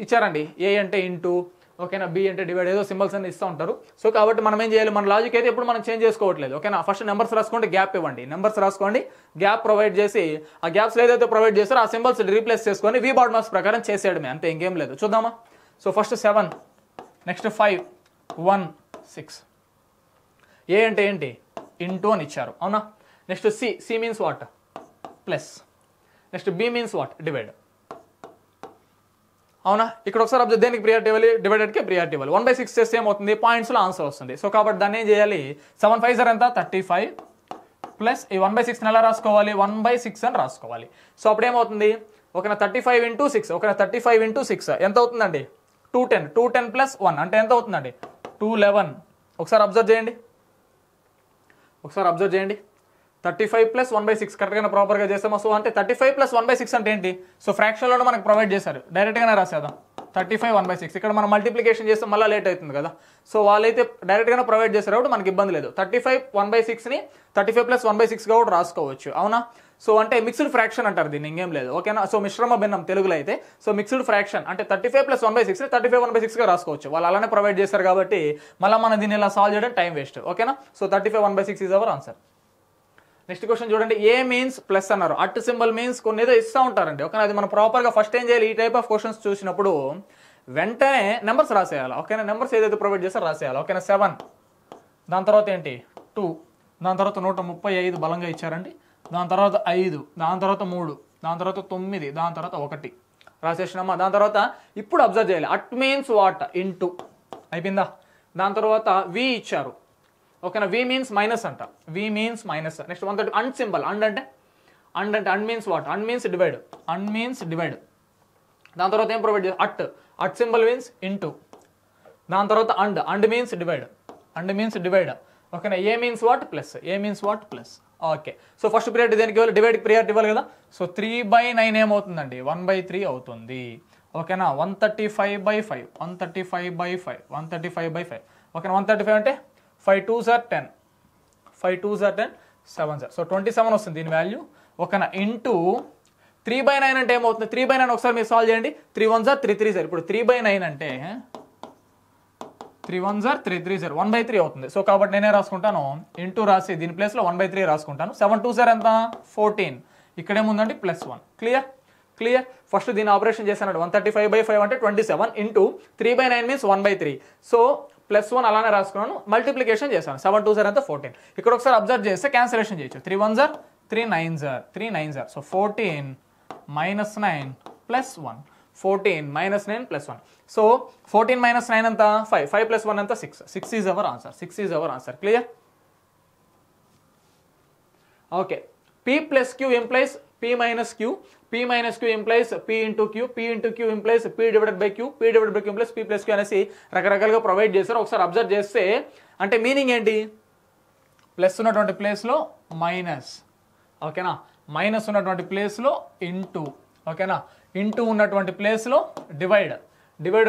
ఇచ్చారండి, ఏ అంటే ఇంటూ, ఓకేనా, బి అంటే డివైడ్, ఏదో సింబల్స్ అన్ని ఇస్తూ ఉంటారు. సో కాబట్టి మనం ఏం చేయాలి, మన లాజిక్ అయితే ఇప్పుడు మనం చేంజ్ చేసుకోవట్లేదు, ఓకేనా. ఫస్ట్ నెంబర్స్ రాసుకోండి, గ్యాప్ ఇవ్వండి, నెంబర్స్ రాసుకోండి, గ్యాప్ ప్రొవైడ్ చేసి ఆ గ్యాప్స్ ఏదైతే ప్రొవైడ్ చేస్తారో ఆ సింబల్స్ రీప్లేస్ చేసుకొని వి బాడ్ మాస్ ప్రకారం చేసేయడమే, అంతే, ఇంకేం లేదు. చూద్దామా. So first 7, next 5, 1, 6. ఏ అంటే ఏంటి, ఇంటూ అని ఇచ్చారు, అవునా. Next C means what, plus. Next B means what, divide, అవునా. ఇక్కడ ఒకసారి అబ్జర్వ్, దేనికి ప్రియారిటీ ఇవ్వాలి, డివైడెడ్కి ప్రియారిటీ ఇవ్వాలి. 1/6 చేస్తే ఏమవుతుంది, పాయింట్స్లో ఆన్సర్ వస్తుంది. సో కాబట్టి దాన్ని ఏం చేయాలి, 7 5 ఎంత 35 ప్లస్ ఈ 1/6 ఎలా రాసుకోవాలి, 1/6 అని రాసుకోవాలి. సో అప్పుడు ఏమవుతుంది, ఒక 35 ఇంటూ 6, ఒక 35 ఇంటూ 6 ఎంత అవుతుందండి, 210, 210 ప్లస్ 1 అంటే ఎంత అవుతుందండి, 211. ఒకసారి అబ్జర్వ్ చేయండి, 35 ప్లస్ 1/6 కరెక్ట్గా ప్రాపర్గా చేస్తామా. సో అంటే 35 ప్లస్ 1/6 అంటే ఏంటి, సో ఫ్రాక్షన్లోనే మనకు ప్రొవైడ్ చేశారు, డైరెక్ట్గానే రాసేద్దాం. 35 1/6, ఇక్కడ మనం మల్టిప్లికేషన్ చేస్తే మళ్ళీ లేట్ అవుతుంది కదా. సో వాళ్ళైతే డైరెక్ట్గానే ప్రొవైడ్ చేశారు కాబట్టి మనకి ఇబ్బంది లేదు. 35 1/6ని 35 ప్లస్ 1/6గా కూడా రాసుకోవచ్చు, అవునా. సో అంటే మిక్స్డ్ ఫ్రాక్షన్ అంటారు దీన్ని, ఇంకేం లేదు, ఓకేనా. సో మిశ్రమ భిన్నం తెలుగులో అయితే. సో మిక్స్డ్ ఫ్రాక్షన్ అంటే 35 ప్లస్ 1/6ని 35 1/6గా రాసుకోవచ్చు, వాళ్ళు అలానే ప్రొవైడ్ చేశారు కాబట్టి మళ్ళీ మనం దీన్ని ఇలా సాల్వ్ చేయడం టైం వేస్ట్, ఓకేనా. So 35 1/6 is our answer. Next question చూడండి, ఏ మీన్స్ ప్లస్ అన్నారు, అట్ సింబల్ మీన్స్ కొన్ని ఏదో ఇస్తూ ఉంటారండి, ఓకేనా. అది మనం ప్రాపర్గా ఫస్ట్ ఏం చేయాలి, ఈ టైప్ ఆఫ్ క్వశ్చన్స్ చూసినప్పుడు వెంటనే నెంబర్స్ రాసేయాలి, ఓకేనా. నెంబర్స్ ఏదైతే ప్రొవైడ్ చేస్తారో రాసేయాలి, ఓకేనా. 7, దాని తర్వాత ఏంటి 2, దాని తర్వాత 135 బలంగా ఇచ్చారండి, దాని తర్వాత 5, దాని తర్వాత 3, దాని తర్వాత 9, దాని తర్వాత 1 రాసేసినామా. దాని తర్వాత ఇప్పుడు అబ్జర్వ్ చేయాలి, అట్ మీన్స్ వాట్, ఇంటూ అయిపోయిందా. దాని తర్వాత వి ఇచ్చారు, ఓకేనా. వి మీన్స్ మైనస్ అంట, V means minus. Next 130 and symbol, and means what, and means divide, దాని తర్వాత ఏం ప్రొవైడ్ చేయాలి, అట్ సింబల్ మీన్స్ ఇంటూ, దాని తర్వాత అండ్ మీన్స్ డివైడ్, ఓకేనా. A means what plus, okay. So first priority దేనికి ఇవ్వాలి, డివైడ్కి ప్రియారిటీ ఇవ్వాలి కదా. సో 3/9 ఏమవుతుందండి, 1/3 అవుతుంది, ఓకేనా. 135/5, 135/5, ఓకేనా. 135 అంటే 5 2s are 10, 7s are, so 27 వస్తుంది దీని వాల్యూ, ఓకేనా. ఇంటూ 3/9 అంటే ఏమవుతుంది, 3/9 ఒకసారి మీరు సాల్వ్ చేయండి, 3 1s are 3 3s are. ఇప్పుడు 3/9 అంటే 3 1s are 3 3s are 1/3 అవుతుంది. సో కాబట్టి నేనే రాసుకుంటాను, ఇంటూ రాసి దీని ప్లేస్లో 1/3 రాసుకుంటాను. 7 2s are ఎంత 14, ఇక్కడేముందండి +1. క్లియర్. ఫస్ట్ దీని ఆపరేషన్ చేశాను, 135/5 అంటే 27 ఇంటూ 3/9 మీన్స్ 1/3. సో +1 అలానే రాసుకున్నాను, మల్టిప్లికేషన్ చేశాను, 7 2s are ఎంత 14. ఇక్కడ ఒకసారి అబ్జర్వ్ చేస్తే క్యాన్సిలేషన్ చేయొచ్చు, 3 1s are 3 9s are. So 14 - 9 + 1, 14 - 9 + 1. So 14 - 9 ఎంత 5, 5 + 1 ఎంత 6, 6 is our answer. Clear. Okay. P plus Q implies P minus Q, P minus Q implies P into Q, P into Q implies P divided by Q, P divided by Q implies P plus Q అనేసి రకరకాలుగా provide చేశారు. ఒకసారి observe చేస్తే అంటే meaning ఏంటి, plus ఉన్నటువంటి ప్లేస్లో minus, ఓకేనా. మైనస్ ఉన్నటువంటి ప్లేస్లో ఇంటూ, ఓకేనా. ఇంటూ ఉన్నటువంటి ప్లేస్లో డివైడ్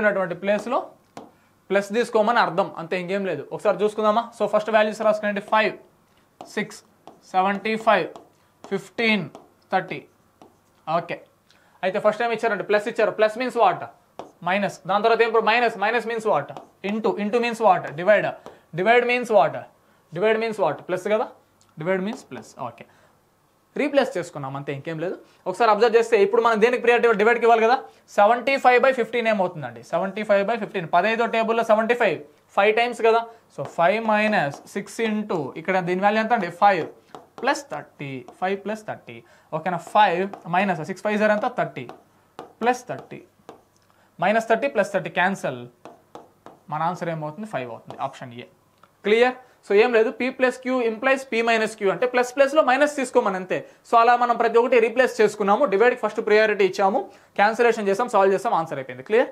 ఉన్నటువంటి ప్లేస్లో ప్లస్ తీసుకోమని అర్థం, అంతే, ఇంకేం లేదు. ఒకసారి చూసుకుందామా. సో ఫస్ట్ వాల్యూస్ రాసుకోండి, 5 6 75 15 30. ఓకే. అయితే ఫస్ట్ టైం ఇచ్చారంటే ప్లస్ ఇచ్చారు, ప్లస్ మీన్స్ వాట్ మైనస్, దాని తర్వాత ఏం minus means what into means what divide means what plus కదా, divide means plus. Okay, replace చేసుకున్నాం అంతే, ఇంకేం లేదు. ఒకసారి అబ్జర్వ్ చేస్తే ఇప్పుడు మనం దేనికి ప్రియారిటీ డివైడ్కి ఇవ్వాలి కదా. 75/15 ఏమవుతుందండి, 75/15 15వ టేబుల్లో 75 5 టైమ్స్ కదా. సో 5 - 6 ఇంటూ ఇక్కడ దీని వాల్యూ ఎంత అండి 5 + 30, 5 + 30, ఓకేనా. 5 - 6 5 0 ఎంత 30 + 30 -30 + 30 క్యాన్సల్, మన ఆన్సర్ ఏమవుతుంది 5 అవుతుంది, ఆప్షన్ ఏ. క్లియర్. సో ఏం లేదు, P + Q implies P - Q అంటే ప్లస్లో మైనస్ తీసుకోమని అంతే. సో అలా మనం ప్రతి ఒక్కటి రీప్లేస్ చేసుకున్నాము, డివైడ్కి ఫస్ట్ ప్రియారిటీ ఇచ్చాము, క్యాన్సిలేషన్ చేసాం, సాల్వ్ చేసాం, ఆన్సర్ అయిపోయింది. క్లియర్.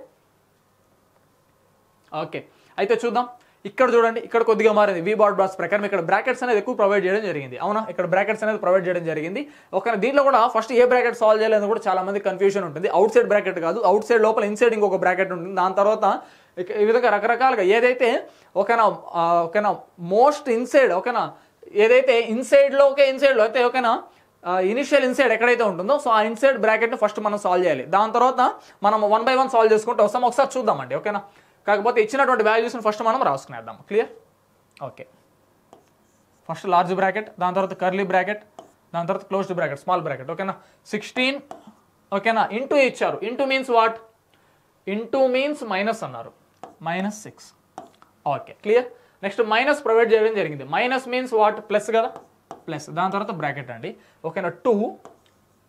ఓకే, అయితే చూద్దాం. ఇక్కడ చూడండి, ఇక్కడ కొద్దిగా మారింది. వి బాడ్ బాక్స్ ప్రకారం ఇక్కడ బ్రాకెట్స్ అనేది ఎక్కువ ప్రొవైడ్ చేయడం జరిగింది, అవునా. ఇక్కడ బ్రాకెట్స్ అనేది ప్రొవైడ్ చేయడం జరిగింది. ఒక దీంట్లో కూడా ఫస్ట్ ఏ బ్రాకెట్ సాల్వ్ చేయాలని కూడా చాలా మంది కన్ఫ్యూజన్ ఉంటుంది. అవుట్ సైడ్ బ్రాకెట్ కాదు, అవుట్ సైడ్ లోపల ఇన్సైడ్ ఇంకొక బ్రాకెట్ ఉంటుంది. దాని తర్వాత ఈ విధంగా రకరకాలుగా ఏదైతే ఓకేనా మోస్ట్ ఇన్సైడ్, ఓకేనా, ఏదైతే ఇన్సైడ్లో అయితే ఓకేనా ఇనిషియల్ ఇన్సైడ్ ఎక్కడైతే ఉంటుందో సో ఆ ఇన్సైడ్ బ్రాకెట్ని ఫస్ట్ మనం సాల్వ్ చేయాలి. దాని తర్వాత మనం 1 by 1 సాల్వ్ చేసుకుంటూ వస్తాం. ఒకసారి చూద్దామండి, ఓకేనా. కాకపోతే ఇచ్చినటువంటి వాల్యూస్ని ఫస్ట్ మనం రాసుకునేద్దాం. Clear? Okay. First large bracket, దాని తర్వాత కర్లీ బ్రాకెట్, దాని తర్వాత క్లోజ్డ్ బ్రాకెట్, స్మాల్ బ్రాకెట్, ఓకేనా. 16, ఓకేనా, ఇంటూ ఇచ్చారు. Into means what? Into means minus అన్నారు, -6. Okay, clear. Next minus provide చేయడం జరిగింది. Minus means what? ప్లస్ కదా, ప్లస్. దాని తర్వాత బ్రాకెట్ అండి, ఓకేనా. 2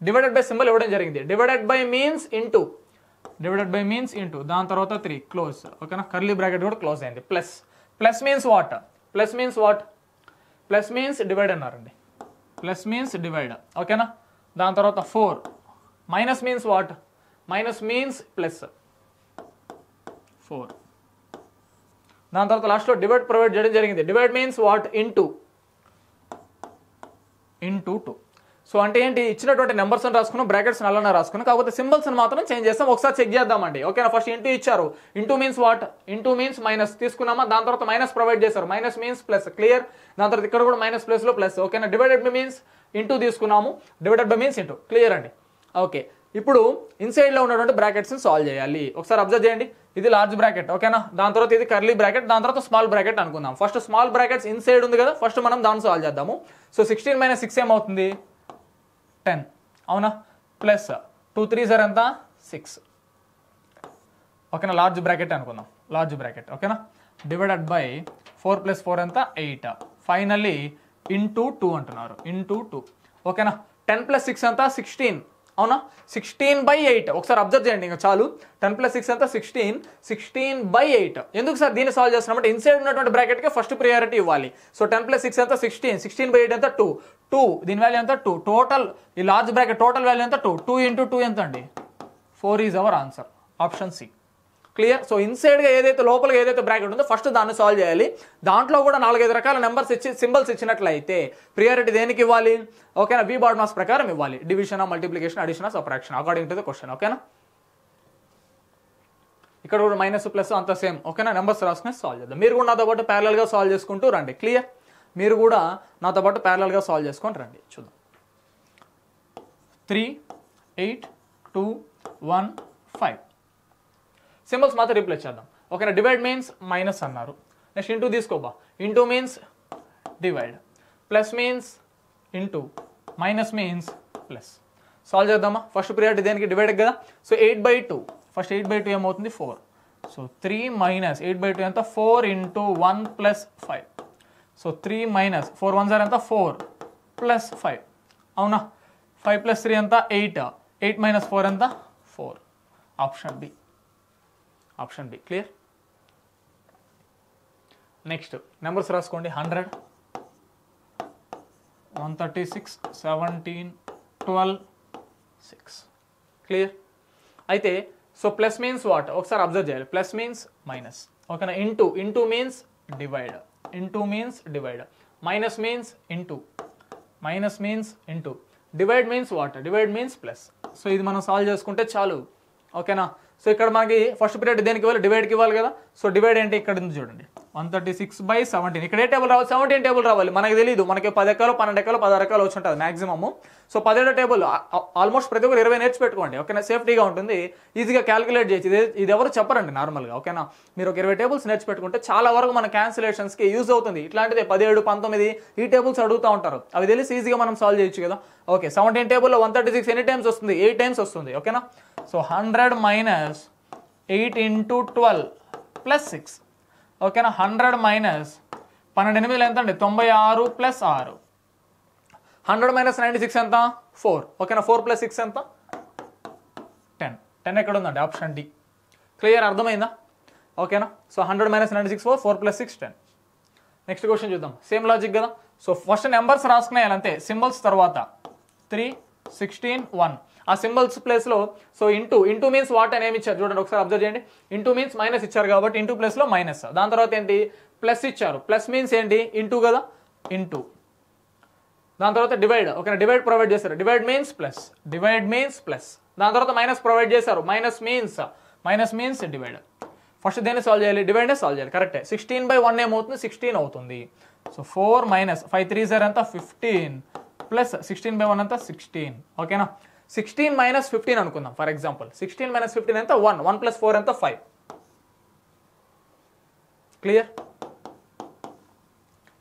డివైడెడ్ బై సింబల్ ఇవ్వడం జరిగింది. Divided by means into, divided by means into, దాని తర్వాత 3 క్లోజ్, ఓకేనా. కర్లీ బ్రాకెట్ కూడా క్లోజ్ అయింది. Plus, plus means what? Plus means what? Plus means divide అన్నారండి, ప్లస్ మీన్స్ డివైడ్, ఓకేనా. దాని తర్వాత 4 minus means what? Minus means plus 4. దాని తర్వాత లాస్ట్లో డివైడ్ ప్రొవైడ్ చేయడం జరిగింది. Divide means what? Into 2. So అంటే ఏంటి? ఇచ్చినటువంటి నెంబర్స్ అని రాసుకున్నాం, బ్రాకెట్స్ అలానే రాసుకున్నాం, కాకపోతే సింబల్స్ మాత్రం చేంజ్ చేస్తాం. ఒకసారి చెక్ చేద్దామండి, ఓకేనా. ఫస్ట్ ఇంటూ ఇచ్చారు. Into means what? Into means minus తీసుకున్నామా, దాని తర్వాత మైనస్ ప్రొవైడ్ చేశారు. Minus means plus, clear. దాని తర్వాత ఇక్కడ కూడా మైనస్ ప్లస్లో ప్లస్, ఓకేనా. డివైడెడ్ బై మీన్స్ ఇంటూ తీసుకున్నాము, divided by means into, clear అండి. ఓకే, ఇప్పుడు ఇన్సైడ్లో ఉన్నటువంటి బ్రాకెట్స్ని సాల్వ్ చేయాలి. ఒకసారి అబ్జర్వ్ చేయండి. ఇది లార్జ్ బ్రాకెట్, ఓకేనా. దాని తర్వాత ఇది కర్లీ బ్రాకెట్, దాని తర్వాత స్మాల్ బ్రాకెట్ అనుకుందాం. ఫస్ట్ స్మాల్ బ్రాకెట్స్ ఇన్సైడ్ ఉంది కదా, ఫస్ట్ మనం దాన్ని సాల్వ్ చేద్దాము. సో 16 - 6 ఏమవుతుంది? 10, అవునా. ప్లస్ 2 3s ఎంత? 6, ఓకేనా. లార్జ్ బ్రాకెట్ అనుకుందాం, లార్జ్ బ్రాకెట్, ఓకేనా. డివైడెడ్ బై 4 + 4 ఎంత? 8. ఫైనల్లీ ఇంటూ 2 అంటున్నారు, ఇంటూ 2, ఓకేనా. 10 + 6 ఎంత? 16, అవునా. 16/8. ఒకసారి అబ్జర్వ్ చేయండి, ఇంకా చాలు. 10 + 6 ఎంత? 16. 16/8. ఎందుకు సార్ దీన్ని సాల్వ్ చేస్తున్నామంటే ఇన్సైడ్ ఉన్నటువంటి బ్రాకెట్కి ఫస్ట్ ప్రియారిటీ ఇవ్వాలి. సో 10 + 6 ఎంత? 16. 16/8 ఎంత? 2. దీని వాల్యూ ఎంత? 2. టోటల్ ఈ లార్జ్ బ్రాకెట్ టోటల్ వాల్యూ ఎంత? 2. 2 × 2 ఎంత అండి? 4 is our answer, option C. Clear? So ఇన్సైడ్గా ఏదైతే లోపలగా ఏదైతే బ్రాకెట్ ఉందో ఫస్ట్ దాన్ని సాల్వ్ చేయాలి. దాంట్లో కూడా 4-5 రకాల నెంబర్స్ ఇచ్చి సింబల్స్ ఇచ్చినట్లయితే ప్రియారిటీ దేనికి ఇవ్వాలి? ఓకేనా, వి బాడ్ మాస్ ప్రకారం ఇవ్వాలి. Division, multiplication, addition, subtraction according to the question, ఓకేనా. ఇక్కడ కూడా మైనస్ ప్లస్ అంతా సేమ్, ఓకేనా. నెంబర్స్ రాసుకుని సాల్వ్ చేద్దాం. మీరు కూడా నాతో పాటు ప్యారలల్గా సాల్వ్ చేసుకుంటూ రండి. క్లియర్? మీరు కూడా నాతో పాటు ప్యారలల్గా సాల్వ్ చేసుకొని రండి. చూద్దాం. 3 8 2 1 5 సింబల్స్ మాత్రం రీప్లేస్ చేద్దాం, ఓకేనా. డివైడ్ మీన్స్ మైనస్ అన్నారు. నెక్స్ట్ ఇంటూ తీసుకోబా. Into means divide, plus means into, minus means plus. Solve చేద్దామా? ఫస్ట్ ప్రియారిటీ దేనికి? డివైడ్ కదా. సో 8/2, ఫస్ట్ 8/2 ఏమవుతుంది? 4. సో 3 - 8/2 ఎంత? 4 × 1 + 5. సో 3 - 4 1s ఎంత? 4 + 5, అవునా. 5 + 3 ఎంత? 8. 8 - 4 ఎంత? 4. Option B, option B. Clear? Next numbers రాసుకోండి. 100 136 17 12 6. క్లియర్? అయితే సో ప్లస్ మీన్స్ వాట్? ఒకసారి అబ్జర్వ్ చేయాలి. ప్లస్ మీన్స్ మైనస్, ఓకేనా. Into, into means divide, into means divide. Minus means into, minus means into. Divide means what? Divide means plus. So ఇది మనం solve చేసుకుంటే చాలు, ఓకేనా. సో ఇక్కడ మనకి ఫస్ట్ పీరియడ్ దేనికి ఇవ్వాలి? డివైడ్కి ఇవ్వాలి కదా. సో డివైడ్ ఏంటి? ఇక్కడ ఉంది చూడండి, 136/17. ఇక్కడ ఏ టేబుల్ రావాలి? 17 టేబుల్ రావాలి. మనకి తెలియదు, మనకి 10 ఎక్కలు 12 ఎక్కలు 16 ఎక్కలు వచ్చి ఉంటుంది మాక్సిమము. సో 17 టేబుల్ ఆల్మోస్ట్ ప్రతి ఒక్కరు 20 నేర్చి పెట్టుకోండి, ఓకేనా. సేఫ్టీగా ఉంటుంది, ఈజీగా క్యాలిక్యులేట్ చేయొచ్చు. ఇది ఎవరు చెప్పరండి నార్మల్గా, ఓకేనా. మీరు ఒక 20 టేబుల్స్ నేర్చి పెట్టుకుంటే చాలా వరకు మన క్యాన్సిలేషన్స్కి యూజ్ అవుతుంది. ఇట్లాంటిది 17 19 ఈ టేబుల్స్ అడుగుతూ ఉంటారు, అవి తెలిసి ఈజీగా మనం సాల్వ్ చేయొచ్చు కదా. ఓకే, 17 టేబుల్లో 136 ఎన్ని టైమ్స్ వస్తుంది? 8 టైమ్స్ వస్తుంది, ఓకేనా. సో 100 - 8 × 12 + 6, ఓకేనా. 100 - 12 8 ఎంత అండి? 96 + 6. 100 - 96 ఎంత? 4, ఓకేనా. 4 + 6 ఎంత? 10. 10 ఎక్కడ ఉందండి? Option D. క్లియర్? అర్థమైందా? ఓకేనా. సో 100 - 96 4, 4 + 6 10. నెక్స్ట్ క్వశ్చన్ చూద్దాం. సేమ్ లాజిక్ కదా. సో ఫస్ట్ నెంబర్స్ రాసుకునేయాలి అంతే, సింబల్స్ తర్వాత 3 16 1 ఆ సింబల్స్ ప్లేస్లో. సో ఇంటూ మీన్స్ వాట్ అని ఏమి ఇచ్చారు చూడండి, ఒకసారి అబ్జర్వ్ చేయండి. ఇంటూ మీన్స్ మైనస్ ఇచ్చారు కాబట్టి ఇంటూ ప్లేస్లో మైనస్. దాని తర్వాత ఏంటి? ప్లస్ ఇచ్చారు. ప్లస్ మీన్స్ ఏంటి? ఇంటూ కదా, ఇంటూ. దాని తర్వాత డివైడ్, ఓకేనా. డివైడ్ ప్రొవైడ్ చేశారు. Divide means plus, divide means plus. దాని తర్వాత మైనస్ ప్రొవైడ్ చేశారు. Minus means divide. ఫస్ట్ దేన్ని సాల్వ్ చేయాలి? డివైడ్నే సాల్వ్ చేయాలి, కరెక్టే. 16/1 ఏమవుతుంది? 16 అవుతుంది. సో 4 - 5 3s ఎంత? 15 ప్లస్ 16/1 ఎంత 16 ఓకేనా 16 మైనస్ 15 అనుకుందాం ఫర్ ఎగ్జాంపుల్ 16 మైనస్ 15 ఎంత 1 1 ప్లస్ 4 ఎంత 5 క్లియర్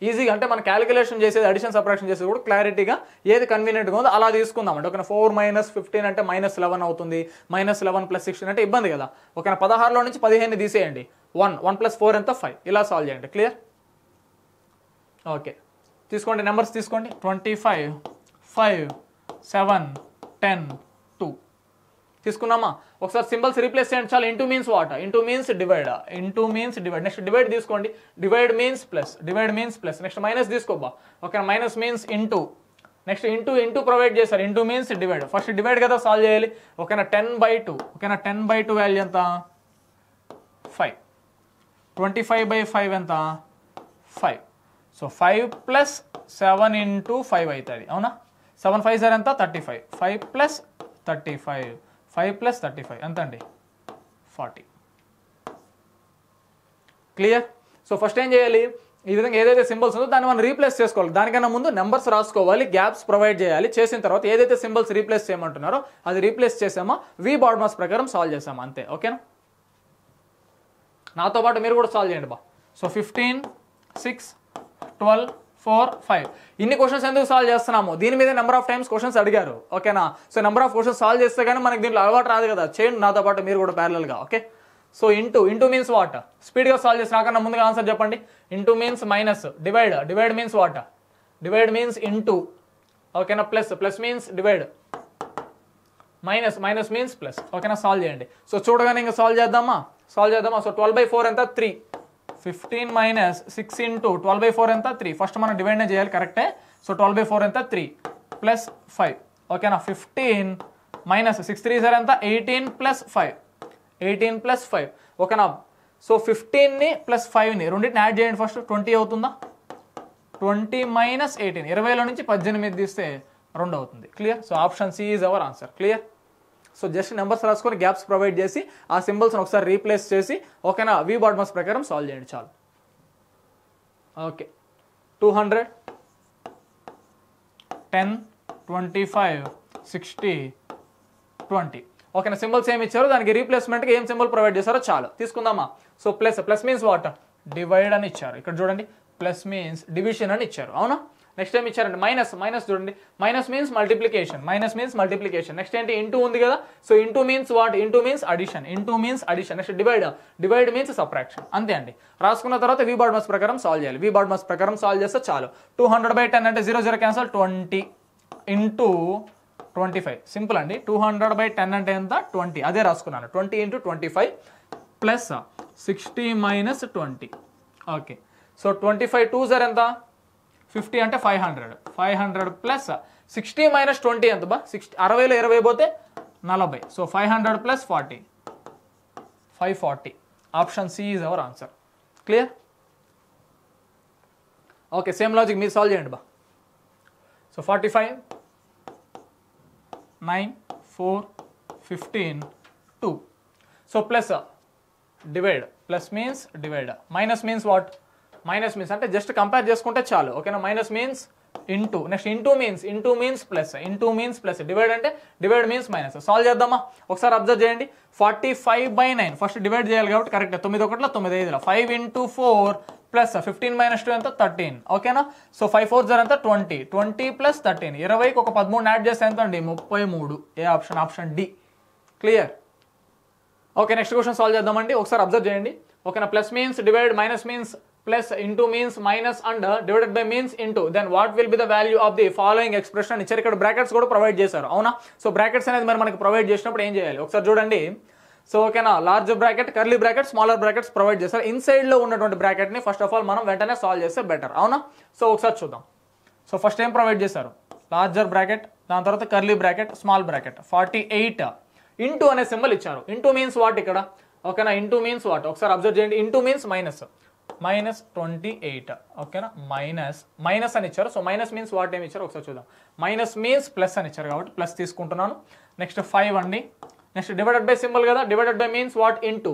ఈజీగా అంటే మనం క్యాలిక్యులేషన్ చేసేది అడిషన్ సబ్ట్రాక్షన్ చేసేది కూడా క్లారిటీగా ఏది కన్వీనియంట్గా ఉందో అలా తీసుకుందామంటే ఓకేనా 4 మైనస్ 15 అంటే -11 అవుతుంది -11 ప్లస్ 16 అంటే ఇబ్బంది కదా ఓకేనా 16లో నుంచి 15ని తీసేయండి 1 ప్లస్ 4 ఎంత 5 ఇలా సాల్వ్ చేయండి క్లియర్ ఓకే తీసుకోండి నెంబర్స్ తీసుకోండి 25 5 7 10 2 తీసుకున్నామా ఒకసారి సింబల్స్ రీప్లేస్ చేయండి చాలా into means what into means divide next divide తీసుకోండి divide means plus next minus తీసుకోబా okay minus means into next into provide చేశారు into means divide first divide కదా సాల్వ్ చేయాలి ఓకేనా 10/2 ఓకేనా 10/2 వాల్యూ ఎంత 5 25/5 ఎంత 5 సో 5 ప్లస్ 7 ఇంటూ 5 అవుతుంది అవునా 7 5 సార్ ఎంత 35 5 ప్లస్ 35 5 ప్లస్ 35 ఎంత అండి 40 క్లియర్ సో ఫస్ట్ ఏం చేయాలి ఈ విధంగా ఏదైతే సింబల్స్ ఉందో దాన్ని మనం రీప్లేస్ చేసుకోవాలి దానికన్నా ముందు నెంబర్స్ రాసుకోవాలి గ్యాప్స్ ప్రొవైడ్ చేయాలి చేసిన తర్వాత ఏదైతే సింబల్స్ రీప్లేస్ చేయమంటున్నారో అది రీప్లేస్ చేసామా వి బాడ్ మాస్ ప్రకారం సాల్వ్ చేసామా అంతే ఓకేనా నాతో పాటు మీరు కూడా సాల్వ్ చేయండి బా సో 15 6 12 4 5 ఇన్ని క్వశ్చన్స్ ఎందుకు సాల్వ్ చేస్తున్నాము దీని మీద నెంబర్ ఆఫ్ టైమ్స్ క్వశ్చన్స్ అడిగారు ఓకేనా so number of questions solve చేస్తే కానీ మనకి దీంట్లో అలవాటు రాదు కదా చేయండి నాతో పాటు మీరు కూడా ప్యారలల్గా okay so into means what స్పీడ్గా సాల్వ్ చేసి నాకన్నా ముందుగా ఆన్సర్ చెప్పండి into means minus divide means what divide means into ఓకేనా plus means divide minus means plus ఓకేనా సాల్వ్ చేయండి సో చూడగానే ఇంకా సాల్వ్ చేద్దామా సో 12/4 ఎంత 3 15 మైనస్ 6 ఇంటూ 12/4 ఎంత 3 ఫస్ట్ మనం డివైడ్ చేయాలి కరెక్టే సో 12/4 ఎంత 3 ప్లస్ 5 ఓకేనా 15 మైనస్ 6 3 సార్ ఎంత 18 ప్లస్ 5 ఓకేనా సో 15ని ప్లస్ 5ని రెండింటిని యాడ్ చేయండి ఫస్ట్ 20 అవుతుందా 20 మైనస్ 18 20లో నుంచి 18 తీస్తే 2 అవుతుంది clear so option C is our answer clear so just numbers రాసుకొని గ్యాప్స్ ప్రొవైడ్ చేసి ఆ సింబల్స్ని ఒకసారి రీప్లేస్ చేసి ఓకేనా వి బాడ్ మాస్ ప్రకారం సాల్వ్ చేయండి చాలు ఓకే 200 10 25 60 20 ఓకేనా సింబల్స్ ఏమి ఇచ్చారో దానికి రీప్లేస్మెంట్కి ఏం సింబల్ ప్రొవైడ్ చేశారో చాలు తీసుకుందామా so plus means what divide అని ఇచ్చారు ఇక్కడ చూడండి ప్లస్ మీన్స్ డివిజన్ అని ఇచ్చారు అవునా నెక్స్ట్ ఏం ఇచ్చారండి మైనస్ చూడండి మైనస్ మీన్స్ మల్టిప్లికేషన్ నెక్స్ట్ ఏంటి ఇంటూ ఉంది కదా so into means what into means addition next divide means subtraction అంతే అండి రాసుకున్న తర్వాత వి బాడ్ మాస్ ప్రకారం సాల్వ్ చేయాలి వి బాడ్ మాస్ ప్రకారం సాల్వ్ చేస్తే చాలు 200/10 అంటే 0 క్యాన్సల్ 20 ఇంటూ 25 సింపుల్ అండి 200/10 అంటే ఎంత 20 అదే రాసుకున్నాను 20 into 25 plus 60 minus 20 okay so 25 2 sir ఎంత 50 అంటే 500 ప్లస్ 60 మైనస్ 20 ఎంత బా 60లో 20 పోతే 40 so 500 plus 40 540 option C is our answer clear okay same logic మీరు సాల్వ్ చేయండి బా so 45 9 4 15 2 so plus divide plus means divide minus means what minus means అంటే just compare చేసుకుంటే చాలు ఓకేనా minus means into next into means plus divide అంటే divide means minus solve చేద్దామా ఒకసారి అబ్జర్వ్ చేయండి 45/9 ఫస్ట్ డివైడ్ చేయాలి కాబట్టి కరెక్ట్ 9 1 9 5 5 ఇంటూ 4 ప్లస్ 15 మైనస్ 2 ఎంత 13 ఓకేనా సో 5 4 ఎంత 20 ప్లస్ 13 20కి ఒక 13 యాడ్ చేస్తే ఎంత అండి 33 A option D clear okay next question solve చేద్దామండి ఒకసారి అబ్జర్వ్ చేయండి ఓకేనా plus means divide minus means plus into means minus and divided by means into then what will be the value of the following expression ఇచ్చారు ఇక్కడ brackets కూడా provide చేశారు అవునా so brackets అనేది మరి మనకి ప్రొవైడ్ చేసినప్పుడు ఏం చేయాలి ఒకసారి చూడండి సో ఓకేనా large bracket curly bracket smaller brackets provide చేశారు ఇన్సైడ్ లో ఉన్నటువంటి బ్రాకెట్ ని ఫస్ట్ ఆఫ్ ఆల్ మనం వెంటనే సాల్వ్ చేస్తే బెటర్ అవునా సో ఒకసారి చూద్దాం సో ఫస్ట్ ఏం ప్రొవైడ్ చేశారు లార్జర్ బ్రాకెట్ దాని తర్వాత curly bracket small bracket 48 into అనే సింబల్ ఇచ్చారు ఇంటూ మీన్స్ వాట్ ఇక్కడ ఓకేనా ఇంటూ మీన్స్ వాట్ ఒకసారి అబ్జర్వ్ చేయండి ఇంటూ మీన్స్ మైనస్ 28 ఓకేనా మైనస్ అని ఇచ్చారు సో మైనస్ మీన్స్ వాట్ ఏమి ఇచ్చారు ఒకసారి చూద్దాం మైనస్ మీన్స్ ప్లస్ అని ఇచ్చారు కాబట్టి ప్లస్ తీసుకుంటున్నాను నెక్స్ట్ 5 అండి నెక్స్ట్ డివైడెడ్ బై సింబల్ కదా divided by means what into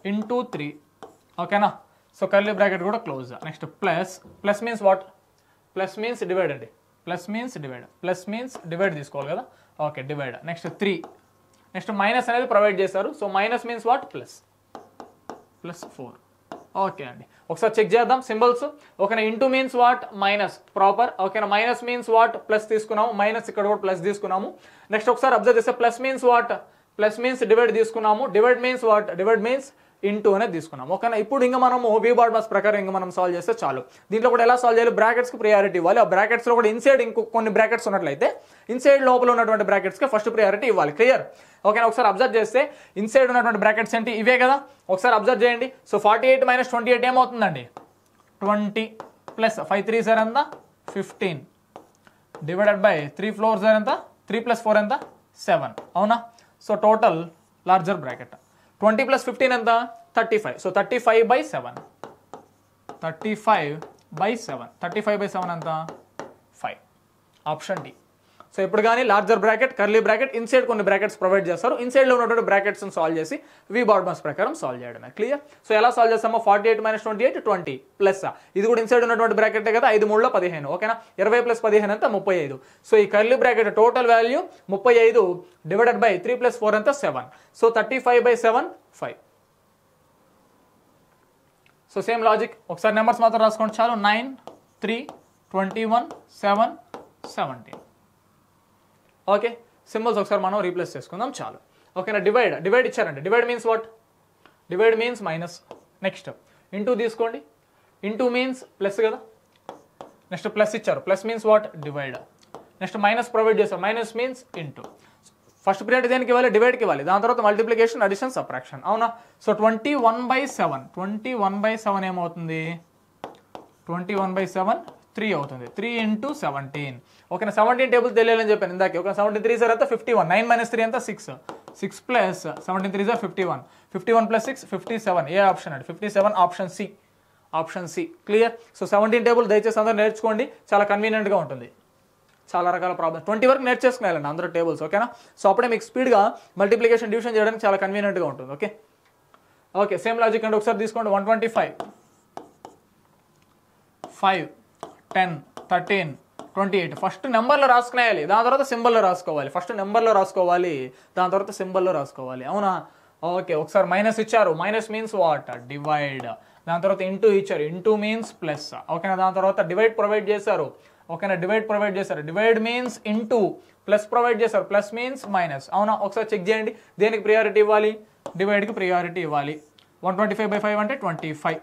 3 ఓకేనా సో కర్లీ బ్రాకెట్ కూడా close next plus means what plus means divide అండి plus means divide, plus means divide తీసుకోవాలి కదా, okay divide. Next 3, next minus అనేది provide చేశారు, so minus means what plus, plus 4. Okay అండి, ఒకసారి check చేద్దాం symbols. ఓకేనా, into means what minus proper. ఓకేనా, మైనస్ మీన్స్ వాట్ ప్లస్ తీసుకున్నాము, మైనస్ ఇక్కడ కూడా ప్లస్ తీసుకున్నాము. నెక్స్ట్ ఒకసారి అబ్జర్వ్ చేస్తే plus means what, plus means divide తీసుకున్నాము, divide means what, divide means into అనేది తీసుకున్నాం. ఓకేనా, ఇప్పుడు ఇంకా మనము వి బాడ్ మాస్ ప్రకారం ఇంకా మనం సాల్వ్ చేస్తే చాలు. దీంట్లో కూడా ఎలా సాల్వ్ చేయాలి, బ్రాకెట్స్కి ప్రియారిటీ ఇవ్వాలి. ఆ బ్రాకెట్స్లో కూడా ఇన్సైడ్ ఇంకో కొన్ని బ్రాకెట్స్ ఉన్నట్లయితే ఇన్సైడ్ లోపల ఉన్నటువంటి బ్రాకెట్స్కి ఫస్ట్ ప్రియారిటీ ఇవ్వాలి. క్లియర్? ఓకేనా, ఒకసారి అబ్జర్వ్ చేస్తే ఇన్సైడ్ ఉన్నటువంటి బ్రాకెట్స్ ఏంటి, ఇవే కదా. ఒకసారి అబ్జర్వ్ చేయండి. సో 48 మైనస్ 28 ఏమవుతుందండి, 20 ప్లస్ 5 3 సార్ ఎంత 15 డివైడెడ్ బై 3 4 సార్ ఎంత 3 ప్లస్ 4 ఎంత 7. అవునా, so total larger bracket 20 plus 15 ఎంత 35. సో 35/7, 35/7, 35/7 ఎంత 5. Option D. సో ఇప్పుడు కానీ larger bracket, curly bracket, inside కొన్ని బ్రాకెట్స్ ప్రొవైడ్ చేస్తారు. ఇన్సైడ్లో ఉన్నటువంటి బ్రాకెట్స్ని సాల్వ్ చేసి వి బాడ్ మాస్ ప్రకారం సాల్వ్ చేయడమే. క్లియర్? సో ఎలా సాల్వ్ చేస్తామో 48 మైనస్ 28 20 ప్లస్ ఇది కూడా ఇన్సైడ్ ఉన్నటువంటి బ్రాకెటే కదా, 5 3 15. ఓకేనా, 20 ప్లస్ 15 ఎంత 35. సో ఈ curly bracket total value 35 divided by 3 plus 4 ఎంత 7. సో 35/7 5. సో సేమ్ లాజిక్, ఒకసారి నెంబర్స్ మాత్రం రాసుకోండి చాలు. 9 3 21 7 17. ఓకే, సింబల్స్ ఒకసారి మనం రీప్లేస్ చేసుకుందాం చాలు. ఓకేనా, డివైడ్, డివైడ్ ఇచ్చారండి. Divide means what, divide means minus. Next into తీసుకోండి, ఇంటూ మీన్స్ ప్లస్ కదా. నెక్స్ట్ ప్లస్ ఇచ్చారు, plus means what divide. Next minus provide చేశారు, minus means into. First period దేనికి ఇవ్వాలి, డివైడ్కి ఇవ్వాలి. దాని తర్వాత మల్టిప్లికేషన్, అడిషన్, సబ్ట్రాక్షన్. అవునా, సో 21/7, 21/7 ఏమవుతుంది 21/7 3 అవుతుంది. 3 into 17. ఓకేనా, 17 టేబుల్స్ తెలియాలని చెప్పాను ఇందాకే. ఓకే, 17 3 సార్ ఎంత 51, 9 మైనస్ 3 ఎంత 6, 6 ప్లస్ 17 3 సార్ 51, 51 ప్లస్ 6 57. ఏ ఆప్షన్ అండి 57, option C, option C. Clear? So 17 table దయచేసి అందరూ నేర్చుకోండి, చాలా కన్వీనియంట్గా ఉంటుంది. చాలా రకాల ప్రాబ్లమ్స్ 20 వరకు నేర్చేసుకునేయాలండి అందరూ టేబుల్స్. ఓకేనా, సో అప్పుడే మీకు స్పీడ్గా మల్టిప్లికేషన్, డివిజన్ చేయడానికి చాలా కన్వీనియంట్గా ఉంటుంది. ఓకే, ఓకే సేమ్ లాజిక్ అండి. ఒకసారి తీసుకోండి. 125 5 10 13 28. ఫస్ట్ నెంబర్లో రాసుకునేయాలి, దాని తర్వాత సింబల్లో రాసుకోవాలి. ఫస్ట్ నెంబర్లో రాసుకోవాలి, దాని తర్వాత సింబల్లో రాసుకోవాలి. అవునా, ఓకే. ఒకసారి మైనస్ ఇచ్చారు, మైనస్ మీన్స్ వాట్ డివైడ్. దాని తర్వాత ఇంటూ ఇచ్చారు, ఇంటూ మీన్స్ ప్లస్. ఓకేనా, దాని తర్వాత డివైడ్ ప్రొవైడ్ చేశారు. ఓకేనా, డివైడ్ ప్రొవైడ్ చేశారు, divide means into, plus provide చేశారు, ప్లస్ మీన్స్ మైనస్. అవునా, ఒకసారి చెక్ చేయండి దేనికి ప్రియారిటీ ఇవ్వాలి, డివైడ్కి ప్రియారిటీ ఇవ్వాలి. 125/5 అంటే 25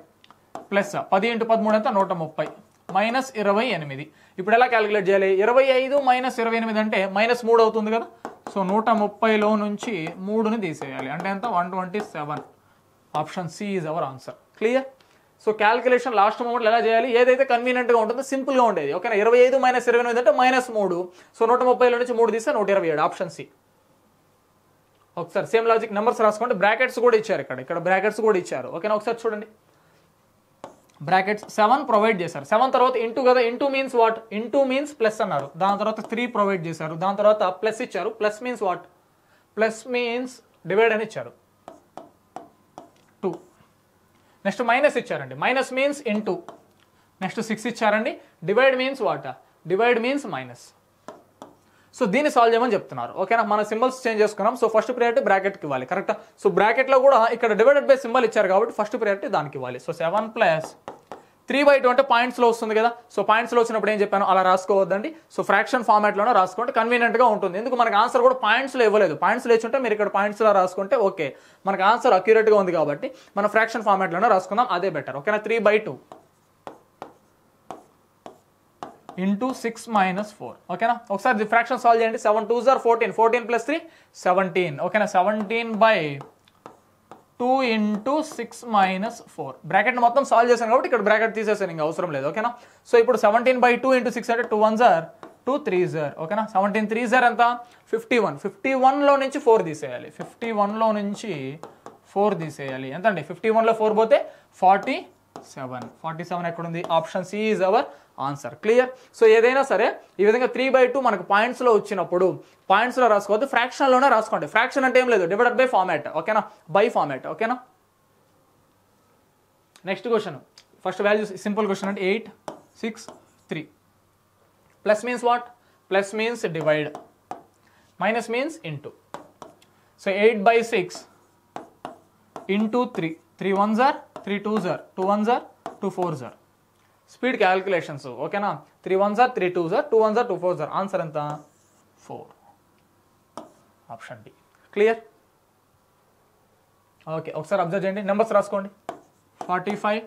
ప్లస్ 10 × 13 అంటే 130 మైనస్ 28. ఇప్పుడు ఎలా క్యాలిక్యులేట్ చేయాలి, 25 మైనస్ 28 అంటే మైనస్ 3 అవుతుంది కదా. సో 130లో నుంచి 3ని తీసేయాలి, అంటే ఎంత 127. Option C is our answer. Clear? So calculation last మూమెంట్లో ఎలా చేయాలి, ఏదైతే కన్వీనియంట్గా ఉంటుందో సింపుల్గా ఉండేది. ఓకేనా, 25 మైనస్ 28 అంటే -3. సో 130లో నుంచి 3 తీస్తే 127. Option C. ఒకసారి సేమ్ లాజిక్ నెంబర్స్ రాసుకోండి. బ్రాకెట్స్ కూడా ఇచ్చారు, ఇక్కడ బ్రాకెట్స్ కూడా ఇచ్చారు. ఓకేనా, ఒకసారి చూడండి. బ్రాకెట్స్ 7 ప్రొవైడ్ చేశారు. 7 తర్వాత ఇంటూ కదా, into means what, into means plus అన్నారు. దాని తర్వాత 3 ప్రొవైడ్ చేశారు, దాని తర్వాత ప్లస్ ఇచ్చారు. Plus means what, plus means divide అని ఇచ్చారు 2. నెక్స్ట్ మైనస్ ఇచ్చారండి, మైనస్ మీన్స్ ఇంటూ. నెక్స్ట్ 6 ఇచ్చారండి, divide means what, divide means minus. So దీన్ని సాల్వ్ చేయమని చెప్తున్నారు. ఓకేనా, మన సింబల్స్ చేంజ్ చేసుకున్నాం. సో ఫస్ట్ ప్రియారిటీ బ్రాకెట్కి ఇవ్వాలి, కరెక్టా. సో బ్రాకెట్లో కూడా ఇక్కడ డివైడెడ్ బై సింబల్ ఇచ్చారు కాబట్టి ఫస్ట్ ప్రియారిటీ దానికి ఇవ్వాలి. సో 7 ప్లస్ 3/2 అంటే పాయింట్స్లో వస్తుంది కదా. సో పాయింట్స్లో వచ్చినప్పుడు ఏం చెప్పాను, అలా రాసుకోవద్దండి. సో ఫ్రాక్షన్ ఫార్మాట్లోనే రాసుకుంటే కన్వీనియంట్గా ఉంటుంది. ఎందుకు మనకు ఆన్సర్ కూడా పాయింట్స్లో ఇవ్వలేదు. పాయింట్స్లో ఇచ్చుంటే మీరు ఇక్కడ పాయింట్స్లో రాసుకుంటే ఓకే, మనకు ఆన్సర్ అక్యురేట్గా ఉంది కాబట్టి మన ఫ్రాక్షన్ ఫార్మాట్లోనే రాసుకుందాం, అదే బెటర్. ఓకేనా, 3/2 ఇంటూ 6 - 4. ఓకేనా, ఒకసారి ఫ్రాక్షన్ సాల్వ్ చేయండి. 7 2s are 14, 14 + 3 17. ఓకేనా, 17/2 ఇంటూ 6 - 4. బ్రాకెట్ మొత్తం సాల్వ్ చేశాను కాబట్టి ఇక్కడ బ్రాకెట్ తీసేసాను, ఇంకా అవసరం లేదు. ఓకేనా, సో ఇప్పుడు 17/2 ఇంటూ 6 అంటే 2 1s are 2 3s are. ఓకేనా, 17 3s are ఎంత 51. 51లో నుంచి 4 తీసేయాలి, 51లో నుంచి 4 తీసేయాలి. ఎంత అండి, 51లో 4 పోతే 47. 47 ఎక్కడుంది, option C is our answer. Clear? So ఏదైనా సరే ఈ విధంగా 3/2 మనకు పాయింట్స్లో వచ్చినప్పుడు పాయింట్స్లో రాసుకోవద్దు, ఫ్రాక్షన్లోనే రాసుకోండి. ఫ్రాక్షన్ అంటే ఏం లేదు, డివైడెడ్ బై ఫార్మాట్. ఓకేనా, బై ఫార్మాట్. ఓకేనా, next question. First values simple question అంటే 8 6 3. Plus means what? Plus means divide. Minus means into. So 8 by 6 into 3. 3 ones are, 3 twos are, 2 ones are, 2 fours are. Speed calculations. Okay na? 3 ones are, 3 twos are, 2 ones are, 2 fours are. Answer enta? 4. Option D. Clear? Okay. ఒకసారి observe చేయండి. Numbers రాసుకోండి. 45,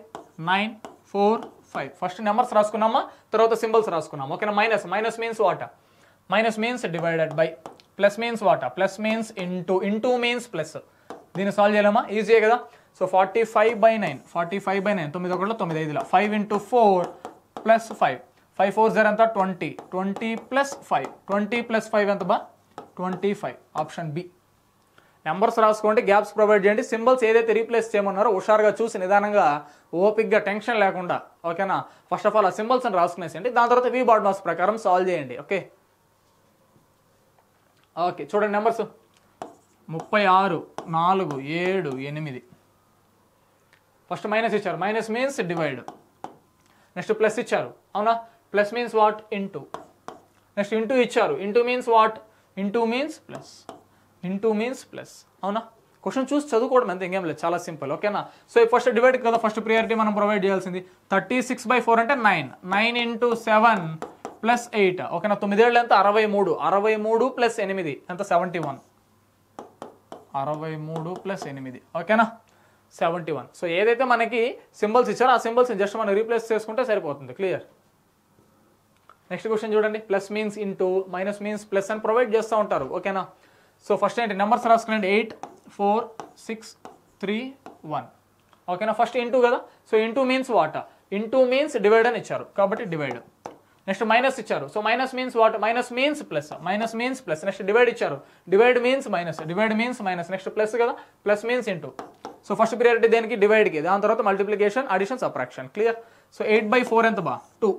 9, 4, 5. First numbers రాసుకున్నామా, తర్వాత symbols రాసుకున్నాం. ఓకేనా? Minus. Minus means what? Minus means divided by. Plus means what? Plus means into. Into means plus. దీన్ని solve చేయలేమా? ఈజీయే కదా. So 45/9. 45/9. 9 ఒకటిలో 9 ఐదులో 5 into 4 plus 5. 5 4 0 ఎంత? 20. 20 plus 5. 20 plus 5 ఎంత బా? 25. Option B. నెంబర్స్ రాసుకోండి, గ్యాప్స్ ప్రొవైడ్ చేయండి. సింబల్స్ ఏదైతే రీప్లేస్ చేయమన్నారో హుషారుగా చూసి నిదానంగా ఓపిక్గా టెన్షన్ లేకుండా, ఓకేనా, ఫస్ట్ ఆఫ్ ఆల్ ఆ సింబల్స్ అని రాసుకునేసేయండి. దాని తర్వాత వి బాడ్ మాస్ ప్రకారం సాల్వ్ చేయండి. ఓకే ఓకే చూడండి నెంబర్స్. 36, 4, 7, 8. ఫస్ట్ మైనస్ ఇచ్చారు. Minus means divide. Next plus ఇచ్చారు. అవునా? Plus means what? Into. Next into ఇచ్చారు. Into means what? Into means plus. Into means plus. అవునా? క్వశ్చన్ చూసి చదువుకోవడం అంతే, ఇంకేం లేదు, చాలా సింపుల్. ఓకేనా? సో ఫస్ట్ డివైడ్ కదా, ఫస్ట్ ప్రియారిటీ మనం ప్రొవైడ్ చేయాల్సింది. 36/4 అంటే 9. 9 into 7 plus 8. ఓకేనా? 9 ఏళ్ళు ఎంత? 63. 63 plus 8 ఎంత? 71. 63 plus 8. ఓకేనా? 71. సో ఏదైతే మనకి సింబల్స్ ఇచ్చారో ఆ సింబల్స్ జస్ట్ మనం రీప్లేస్ చేసుకుంటే సరిపోతుంది. క్లియర్? నెక్స్ట్ క్వశ్చన్ చూడండి. Plus means into, minus means plus అని ప్రొవైడ్ చేస్తూ ఉంటారు. ఓకేనా? సో ఫస్ట్ ఏంటి? నెంబర్స్ రాసుకునండి. 8, 4, 6, 3, 1. ఓకేనా? ఫస్ట్ ఇంటూ కదా. So into means what? Into means divide అని ఇచ్చారు కాబట్టి డివైడ్. నెక్స్ట్ మైనస్ ఇచ్చారు. So minus means what? Minus means plus. Minus means plus. Next divide ఇచ్చారు. Divide means minus. Divide means minus. Next plus కదా. Plus means into. So first priority దేనికి? డివైడ్కి. దాని తర్వాత multiplication, addition, subtraction. Clear? So 8/4 ఎంత బా? 2